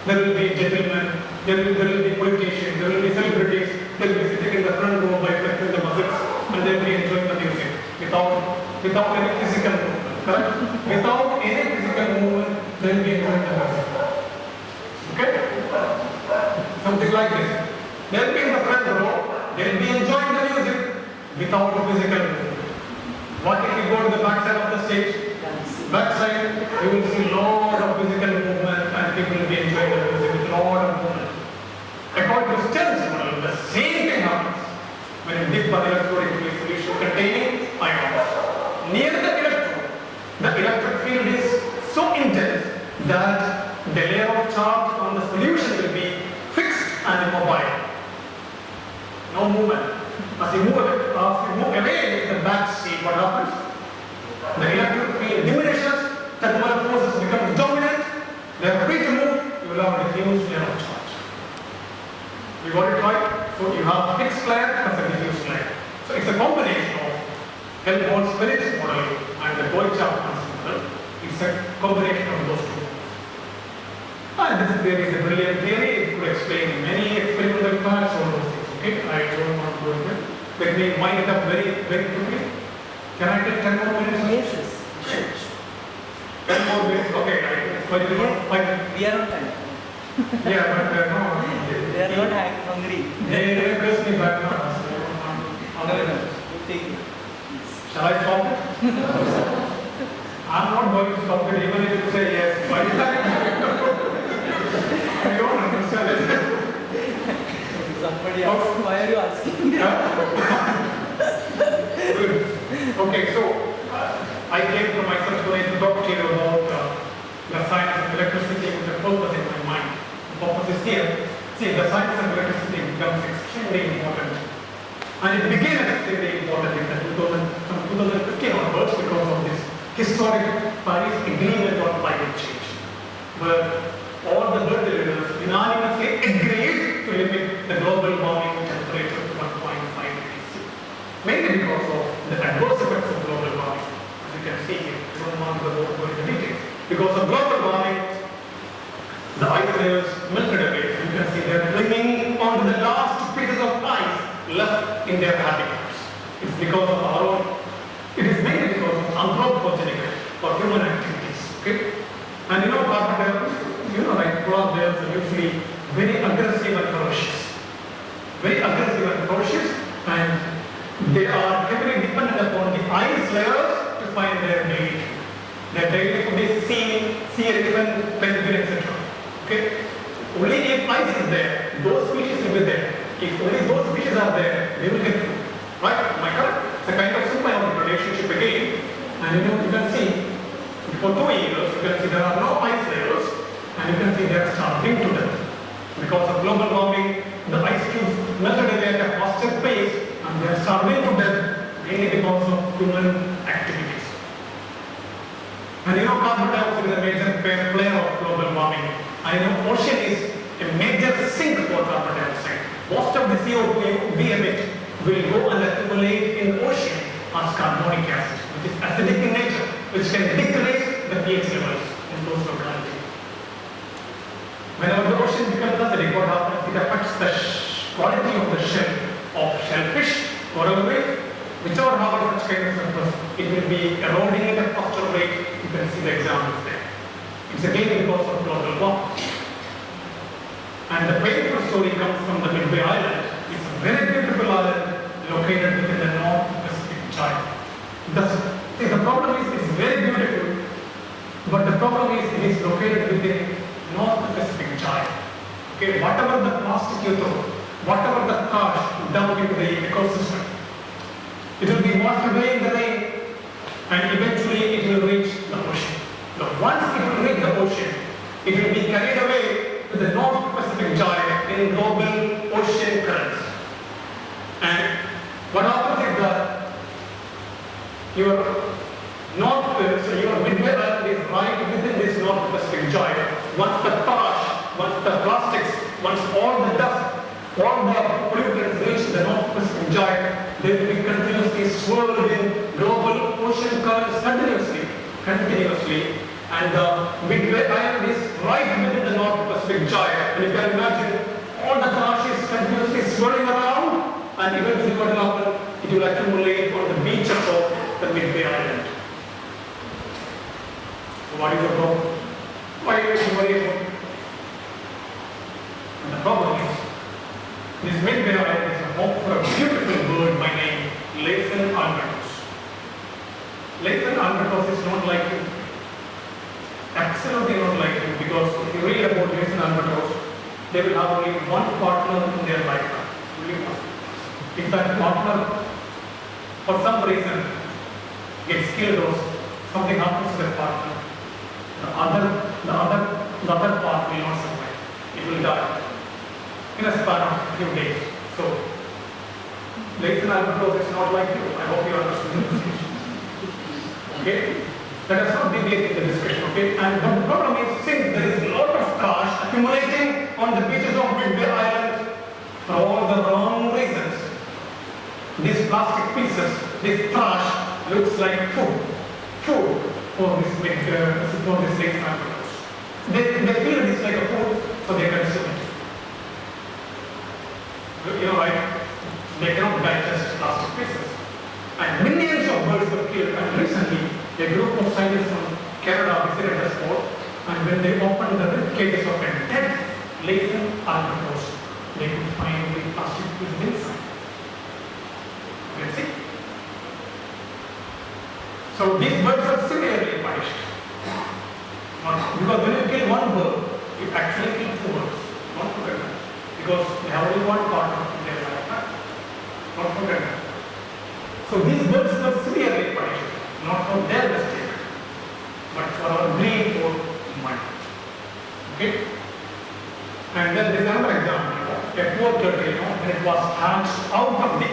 There will be gentlemen, there will be politicians, there will be celebrities, they will be sitting in the front row by flexing the muscles and they will be enjoying the music without any physical movement. Correct? Without any physical movement, they will be enjoying the music. Okay? Something like this. They will be in the front row, they will be enjoying the music without a physical movement. What if you go to the back side of the stage? Backside, you will see lot of physical movement and people will be enjoying the music with lot of movement. According to Stern's model, the same thing happens when you dip an electrode into a solution containing ions. Near the electric field is so intense that the layer of charge on the solution will be fixed and immobile. No movement. As you move away with the back seat, what happens? The electric field diminishes, thermal forces become dominant, they are free to move, you will have a diffuse layer of charge. You got it right? So you have a fixed layer plus a diffuse layer. So it's a combination of Helmholtz-Phillips model and the Boyle-Chapman model. It's a combination of those two. And this theory is a brilliant theory. It could explain many experimental facts, all those things. Okay, I don't want to go into it. Let me wind it up very, very quickly. Can I take 10 more minutes? Yes. 10 more minutes? Okay, right. We are on time. Yeah, but They are not hungry. They request me back now. No. Take it. Shall I stop it? I'm not going to stop it even if you say yes. Why is that? I don't understand it. Somebody asked, why are you asking? Good. Okay, so I came to myself today to talk to you about the science of electricity with a purpose in my mind. The purpose is here. See, the science of electricity becomes extremely important. And it became extremely important in the 2000 2015 onwards because of this historic Paris Agreement on climate change, where all the world leaders unanimously agreed to limit the global warming temperature to 1.5 degrees C. Mainly because of the adverse effects of global warming. As you can see here, I don't want to go into details. Because of global warming, the ice layers melted away. You can see they're clinging onto the last pieces of ice left in their habitats. It's because of our own, it is mainly because of anthropogenic or human activities. Okay? And you know, carbon dioxide, like polar bears are usually very aggressive and ferocious. Very aggressive and ferocious, and they are heavily dependent upon the ice layers to find their daily food. Their daily food is sea elephant, penguin, etc. Okay? Only if ice is there, those species will be there. If only those species are there, they will get food. Right? Am I correct? It's a kind of symbiotic relationship again. And you can see, for 2 years, you can see there are no ice layers, and you can see they are starving to death. Because of global warming, the ice cubes melted away at a faster pace, and they are starving to death mainly because of human activities. And carbon dioxide is a major player of global warming. And ocean is a major sink for carbon dioxide. Most of the CO2 we emit will go and accumulate in the ocean as carbonic acid, which is acidic in nature, which can decrease the pH levels in those localities. Whenever the ocean becomes acidic, what happens? It affects the quality of the shell of shellfish, coral reef, whichever have such kind of surface, it will be eroding at a faster rate. You can see the examples there. It's again because of global warming. And the painful story comes from the Midway Island. It's a very beautiful island located within the North Pacific Gyre. The problem is it's very beautiful, but the problem is it is located within North Pacific Gyre. Okay, whatever the plastic you throw, whatever the trash dumped into the ecosystem, it will be washed away in the rain, and eventually it will reach the ocean. Now, once it will reach the ocean, it will be carried away to the North Pacific Gyre in global ocean currents. And what happens is that your Midway Island is right within this North Pacific Gyre. Once the trash, once the plastics, once all the dust, all the pollutants reach the North Pacific Gyre, they will be continuously swirled in global ocean currents continuously. And the Midway Island is right within the North Pacific Gyre. And you can imagine all the trash is continuously swirling around, and eventually what will happen? It will accumulate on the beaches of the Midway Island. So what is the problem? Why are you worried about it? And the problem is, this Midway Island is a home for a beautiful bird by name Laysan albatros. Laysan albatros is not like you. Absolutely not like you, because if you read about Laysan albatros, they will have only one partner in their lifetime. Only one. If that partner, for some reason, gets killed or something happens to that partner, the other part will not survive. It will die in a span of a few days. So, Laysan albatros is not like you. I hope you understand the discussion. Okay? Let us not deviate in the discussion, okay? And but the problem is, since there is a lot of trash accumulating on the beaches of Midway Island for all the wrong reasons, these plastic pieces, this trash looks like food for this Laysan albatros. They feel it is like a food, so they consume it. Right? They cannot digest plastic pieces. And millions of birds were killed, and recently a group of scientists from Canada visited the spot, and when they opened the rib cages of a dead Laysan albatros, they could find the plastic pieces inside. Let's see. So these birds are severely punished. Because when you kill one bird, you actually kill two birds. Don't forget that. Because they have only one partner in their lifetime. Don't forget that. So these birds were severely punished, not for their mistake, but for our greed for money. Okay? And then there is another example. A poor turtle, when it was hatched out of the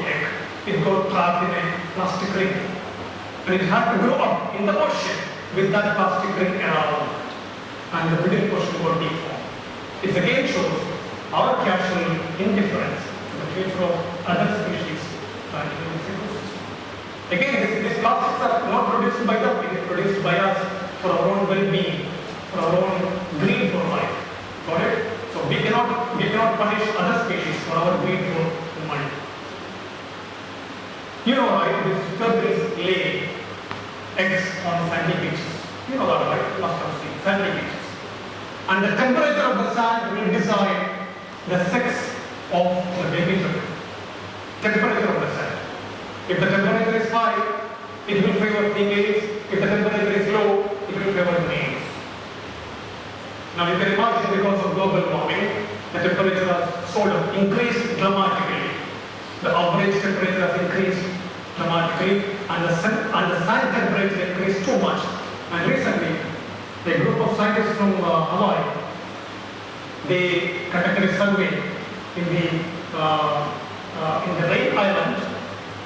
egg, it got trapped in a plastic ring. And it had to grow up in the ocean with that plastic ring around. And the middle portion got deformed. It again shows our casual indifference to the future of other species and human ecosystem. Again, these plastics are not produced by them, it is produced by us for our own well-being, for our own greed for life. Got it? So we cannot punish other species for our greed for money. You know, right? These turtles lay eggs on sandy beaches. You know that, right? You must have seen sandy beaches. And the temperature of the sand will decide the sex of the baby turtle. Temperature of the sand. If the temperature is high, it will favor females. If the temperature is low, it will favor males. Now you can imagine, because of global warming, the temperature has sort of increased dramatically. The average temperature has increased dramatically, and the sand temperature increased too much. And recently, a group of scientists from Hawaii, they conducted a survey in the Rain Island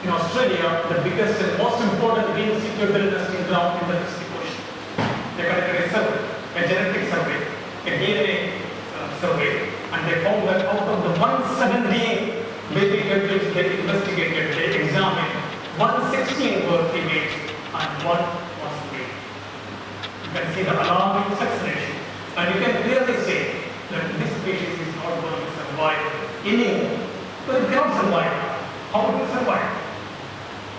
in Australia, the biggest and most important green seagull nesting ground in the Pacific Ocean. They conducted a survey, a genetic survey, a DNA survey, and they found that out of the 117 baby turtles they investigated, they examined, 116 were females and 1 was male. You can see the alarming sex ratio, and you can clearly say that this species is not going to survive anymore. But it cannot survive. How will it survive?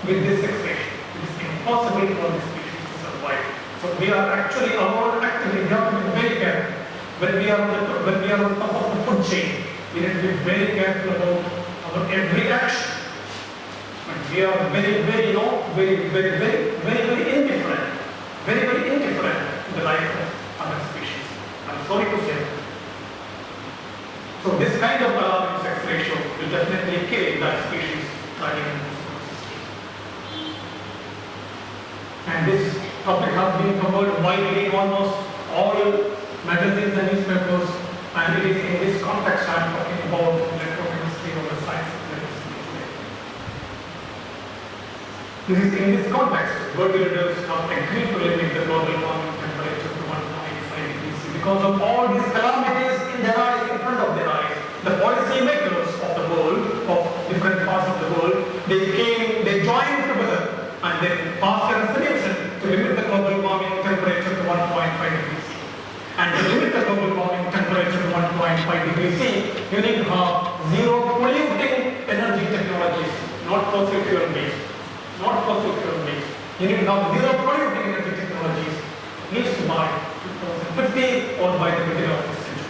With this sex ratio. It is impossible for this species to survive. So we are actually actively, we have to be very careful. When we are on top of the food chain, we need to be very careful about our every action. But we are very indifferent. Very indifferent to the life of other species. I'm sorry to say. So this kind of alarming sex ratio will definitely kill that species thriving in this ecosystem. And this topic has been covered widely in almost all magazines and newspapers, and it is in this context I am talking about electrochemistry or the science of electricity today. This is in this context, world leaders have agreed to limit the global warming temperature to 1.5 degrees C because of all these calamities in their eyes, in front of their eyes. The policy makers of the world, of different parts of the world, they joined together and they passed a resolution to limit the global warming temperature to 1.5 degrees C. And to limit the global warming temperature to 1.5 degrees C, you need to have zero polluting energy technologies, not fossil fuel based. Not fossil fuel based. You need to have zero polluting energy technologies, at least by 2050 or by the middle of this century.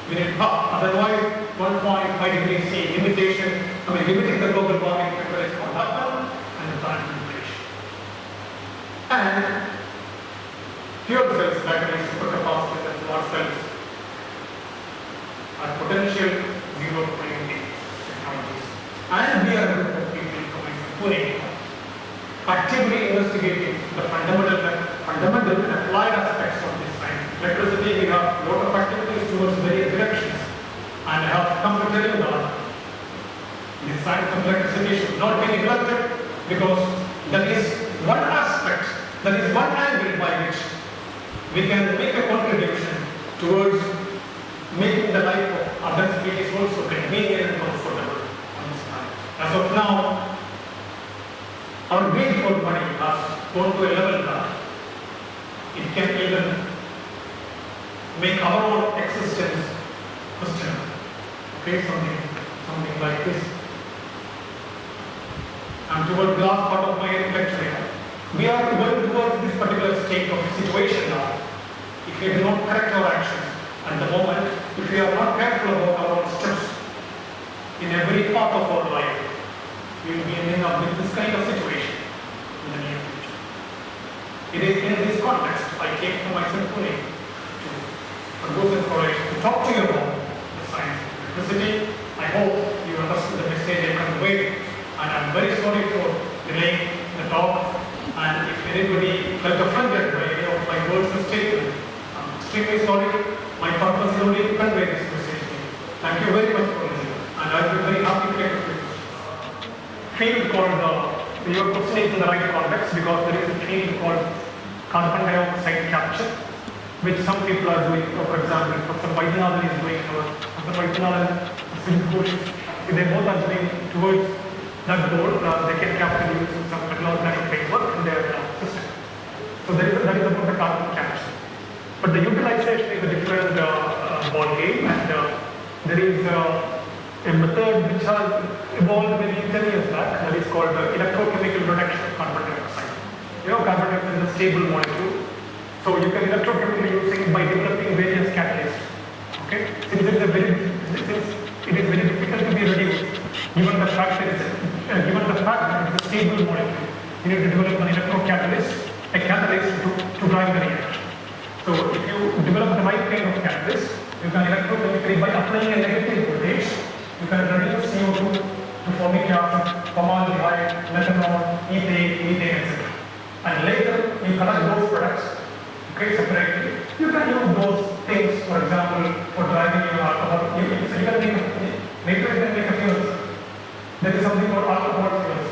We need to have, otherwise 1.5 degrees C limiting the global warming temperature will happen and the plant will perish. And fuel cells, batteries, supercapacitors, and solar cells are potential zero polluting technologies. And we are a group of people coming from Pune, actively investigating the fundamental and applied aspects of this science. Electricity, we have a lot of activities towards various directions. And I have come to tell you that the science of electricity should not be neglected, because there is one aspect, there is one angle by which we can make a contribution towards making the life of other species also convenient and comfortable on this planet. As of now, our greed for money has gone to a level that it can even make our own existence questionable. Okay, something like this. And toward the last part of my lecture, we are going towards this particular state of situation now. If we do not correct our actions at the moment, if we are not careful about our own steps in every part of our life, we will be ending up with this kind of situation in the near future. It is in this context I came from myself Pune to Fergusson College to talk to you about the science of electricity. I hope you understood the message I conveyed, and I am very sorry for delaying the talk. And if anybody felt offended by any of my words and statements, I'm extremely sorry. My purpose is only to convey this message to you. Thank you very much for listening, and I will be very happy to take a quick question. field called, your question is in the right context because there is a field called carbon dioxide capture, which some people are doing. So for example, Professor Vaidyanathan is doing, Professor Vaidyanathan, they both are doing towards that goal. They can capture using some metal organic framework in their system. So that is about the carbon capture. But the utilization is a different ball game, and there is a method which has evolved maybe 10 years back that is called electrochemical reduction of carbon dioxide. You know, carbon dioxide is a stable molecule. So you can electrochemically use it by developing various catalysts. Okay? Since it is very difficult to be reduced, given the fact that it's a stable molecule, you need to develop an electrocatalyst, a catalyst to drive the reaction. So if you develop the right kind of catalyst, you can electrochemically, by applying a negative voltage, you can reduce CO2 to formic acid, formaldehyde, methanol, ethane, etc. And later you collect those products, okay, separately. You can use those things, for example, for driving your alcohol. So you can make a fuel. There is something called alcohol fuels.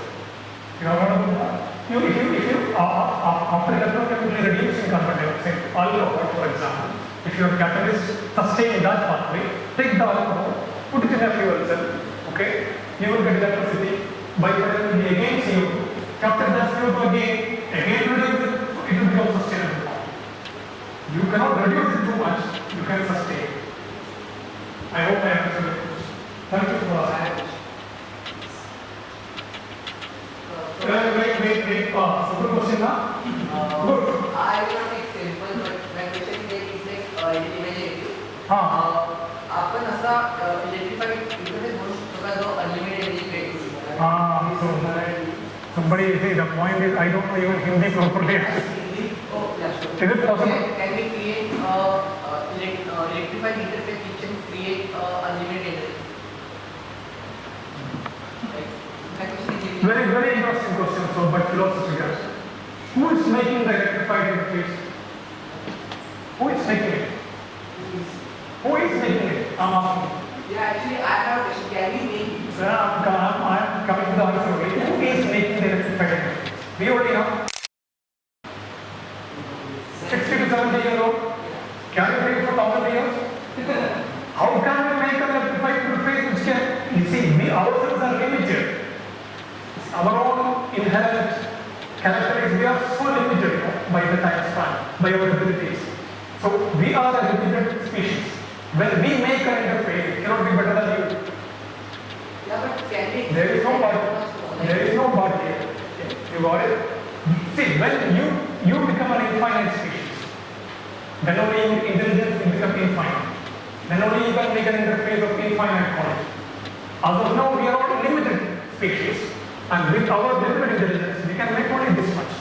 You know what about that? If you after electrochemically reducing carbon dioxide, alcohol, for example, if your catalyst sustain that pathway, take the alcohol, put it in a fuel cell, okay, you will get electricity by producing again CO2, capture that CO2 again reduce it, it will become sustainable. You cannot reduce it too much, you can sustain. I hope I answered your question. Thank you for asking. Wait. So good question now? Good. I will take simple, but my question is like imagine. आपण असा electrified interface म्हणू शकतो का जो unlimited range भेटू शकतो? So somebody say the point is I don't know even Hindi properly. Oh, yeah, sure. Is it possible? Can we create electrified interface which can create unlimited energy? My question is Very interesting question. So, but philosophy here. Who is making the electrified interface? Who is making it? Who is making it? I'm asking. yeah, actually I have a question. Can we make So I'm coming to the answer already. Who is making the electrified interface? We already know. 60 to 70 years old. Can you wait for 1,000 years? How can we make an electrified interface which can, you see, we ourselves are limited. Our own inherent characteristics, we are so limited by the time span, by our abilities. So we are a limited species. When we make an interface, it cannot be better than you. yeah, but can we There is no body. There is no body here. You got it? See, when you become an infinite species, then only your intelligence will become infinite. Then only you can make an interface of infinite quality. As of now, we are all limited species. And with our limited intelligence, we can make only this much.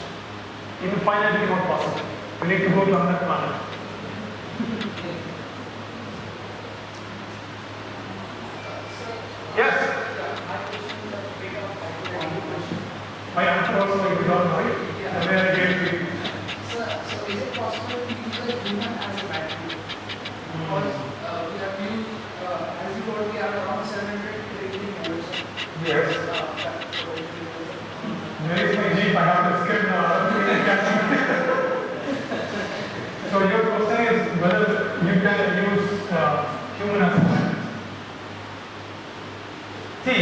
Infinitely not possible. We need to go to another planet. Yes? My answer also, if you don't know it, and then I gave you. So is it possible to use the human as a battery? Because we have used, as you told, we are around 700 years. Yes. Where is my jeep? I have to skip now. So your question is whether you can use human as a battery. See,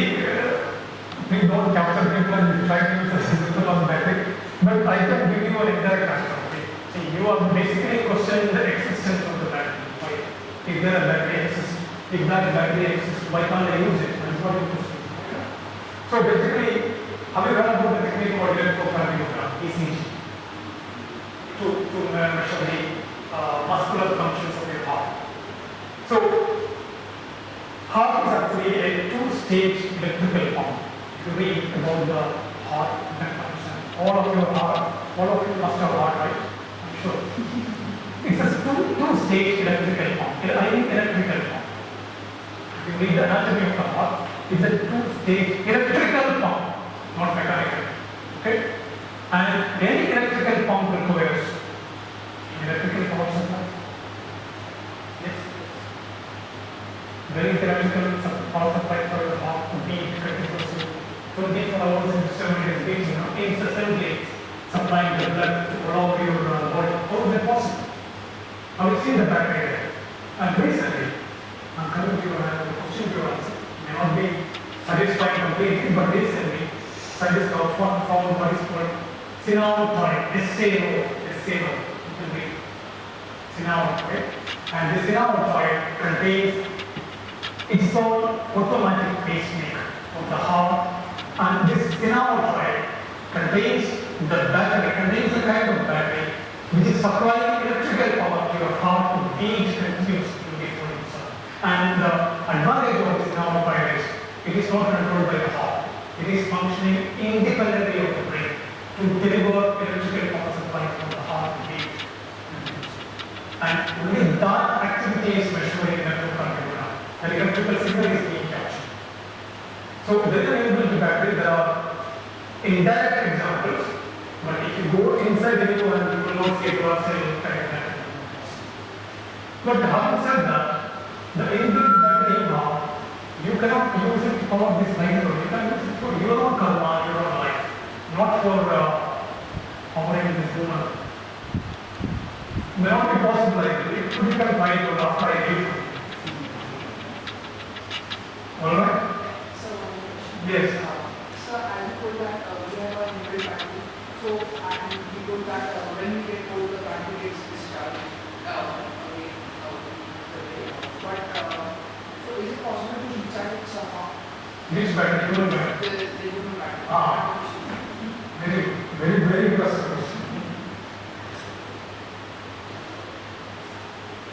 we don't capture people and try to use a system of battery, but I can give you an indirect answer. Okay? See, you are basically questioning the existence of the battery. Why? If there a battery exists, if that battery exists, why can't I use it? That's what it is. So basically, have you heard about the technique called electrocardiogram, ECG, to measure the muscular functions of your heart? So, heart is actually a two-stage electrical pump. If you read about the heart, you can understand. All of you must have heart, right? I'm sure. It's a two-stage electrical pump. I mean electrical pump. If you read the anatomy of the heart, it's a two-stage electrical pump, not mechanical. Okay? And any electrical pump requires electrical power supply. Yes. Very electrical power supply for the heart to beat 24/7, 24 hours. it is, incessantly supplying the blood all over your body. How is that possible? Now we see the battery there. And recently, I'm coming to you and I have a question to answer. May not be satisfied completely, but recently, scientists have found what is called cinnamotide, SAO, it will be cinnamotide. And this cinnamotide contains its own automatic pacemaker of the heart. And this cinnamotide contains the battery, contains a kind of battery which is supplying electrical power to your heart to beat continuously before itself. And the advantage of this cinnamotide is it is not controlled by the heart. It is functioning independently of the brain to deliver electrical power supply from the heart to beat. And only that activity is measured in electrocardiogram. The electrical signal is being captured. So there is an inbuilt battery. There are indirect examples, but if you go inside the new one, you will not see a cell kind. But having said that, the inbuilt battery now, you cannot use it for this line road. You can use it for your own karma, your own life, not for operating this woman. May not be possible like it. It could become right or after I give. Alright? So, Yes. so as you told that we have a inbuilt battery. So, and we told that when we get old, the battery gets discharged away. But so is it possible to recharge it somehow? Which battery? Human battery. The human battery. Very, very, very interesting question.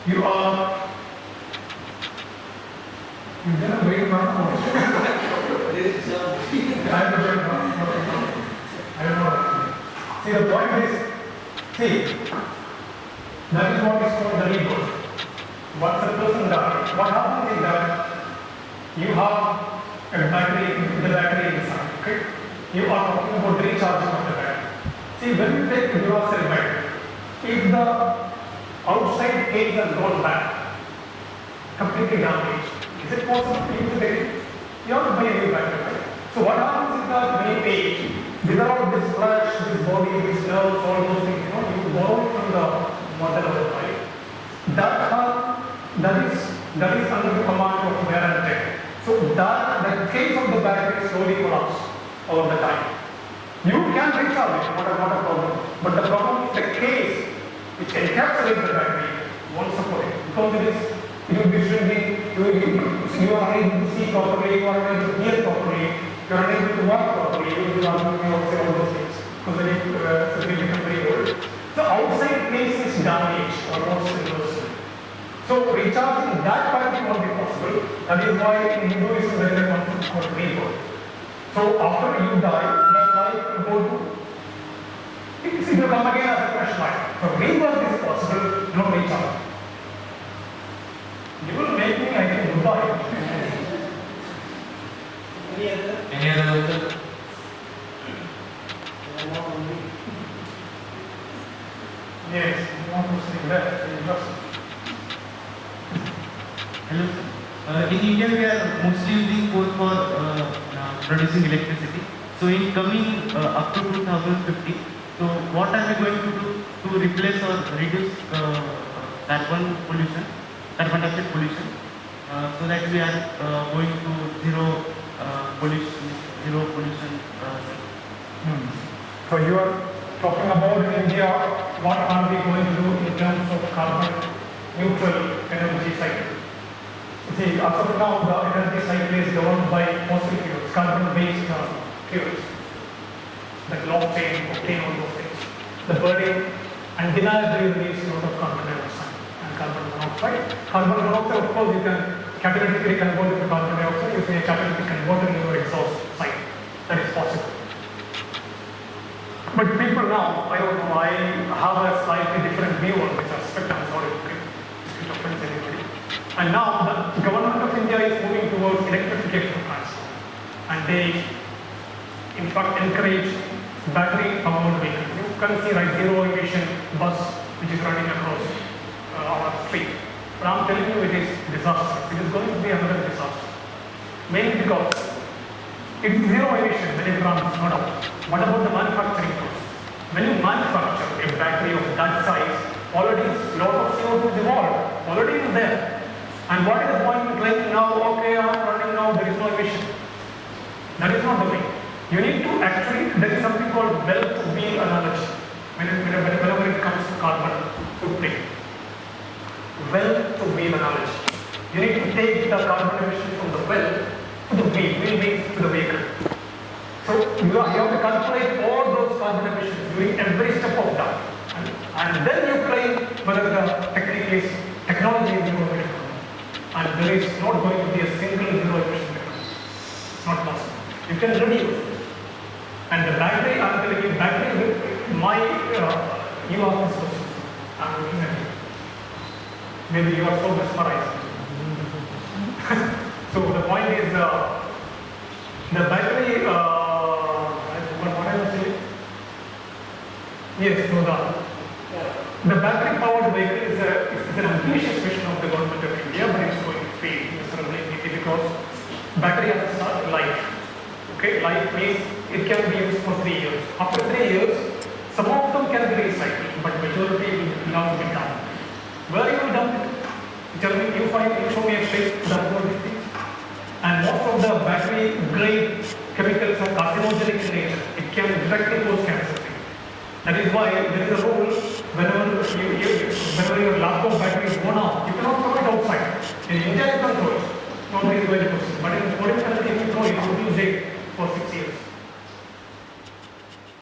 You did a very good one. I don't know. See, the point is, that is what is called the reboot. Once a person dies, what happens is that you have a battery, the battery inside, okay? You are talking about recharging of the battery. See, when you take the dual cell battery, if the outside case has gone back, completely damaged, is it possible to use it again? You have to buy a new battery, right? So what happens is that when you page, without this flesh, this body, this nerves, all those things, you borrow it from the mother of the body. That is under the command of wear and tear. So that the case of the battery slowly collapses over the time. You can recharge it, not a problem. But the problem is the case which encapsulates the battery won't support it because it will be shrinking. You are unable to see properly, you are unable to hear properly, you are unable to walk properly, you will be all those things because they become very old. The outside place is damaged almost irreversible. So recharging that battery won't be possible. That is why in Hinduism there is a concept called rebirth. So after you die, your life will go to, it will come again as a fresh life. So rebirth is possible, no recharge. You will make me, I think, goodbye. Any other answer? Yes, you want to say that. Hello. In India, we are mostly using coal for producing electricity. So in coming up to 2050, so what are we going to do to replace or reduce carbon dioxide pollution, so that we are going to zero pollution. So you are talking about in India, what are we going to do in terms of carbon neutral energy cycle? See, as of now, the energy cycle is governed by fossil fuels, carbon-based fuels, like lofting, octane, all those things. The burning undeniably release a lot of carbon dioxide and carbon monoxide. Carbon monoxide, of course, you can catalytically convert it to carbon dioxide using a catalytic converter in your exhaust site. That is possible. But people now, I don't know, I have a slightly different view on this aspect. I'm sorry if it offends anybody. And now the government of India is moving towards electrification of transport. And they, in fact, encourage battery-powered vehicles. You can see like zero emission bus which is running across our street. But I'm telling you, it is disastrous. It is going to be another disaster. Mainly because It's zero emission when it runs, no doubt. What about the manufacturing process? When you manufacture a battery of that size, already a lot of CO2 is evolved, already is there. And what is the point in claiming now, okay, I'm running now, there is no emission? That is not the way. You need to actually, there is something called well-to-wheel analogy whenever it comes to carbon footprint. Well-to-wheel analogy. You need to take the carbon emission from the well to the wheel means to the vehicle. So you have to calculate all those carbon emissions during every step of that. And then you claim whether the technology is zero emission. And there is not going to be a single zero emission technology. It's not possible. You can reduce. And the battery, I'm telling you, battery, you ask this question. I'm looking at you. Maybe you are so mesmerized. So the point is, the battery, what I was saying? Yes, so the battery powered vehicle is an ambitious vision of the government of India, but it's going to fail miserably because battery has a life. Okay, life means it can be used for 3 years. After 3 years, some of them can be recycled, but majority will not be done. Where you will dump it? Tell me, you show me a place to dump all these things. And most of the battery grade chemicals are carcinogenic in nature. It can directly cause cancer. That is why there is a rule whenever your laptop battery is worn out, you cannot throw it outside. In India you can throw it. Nobody is going to question. But in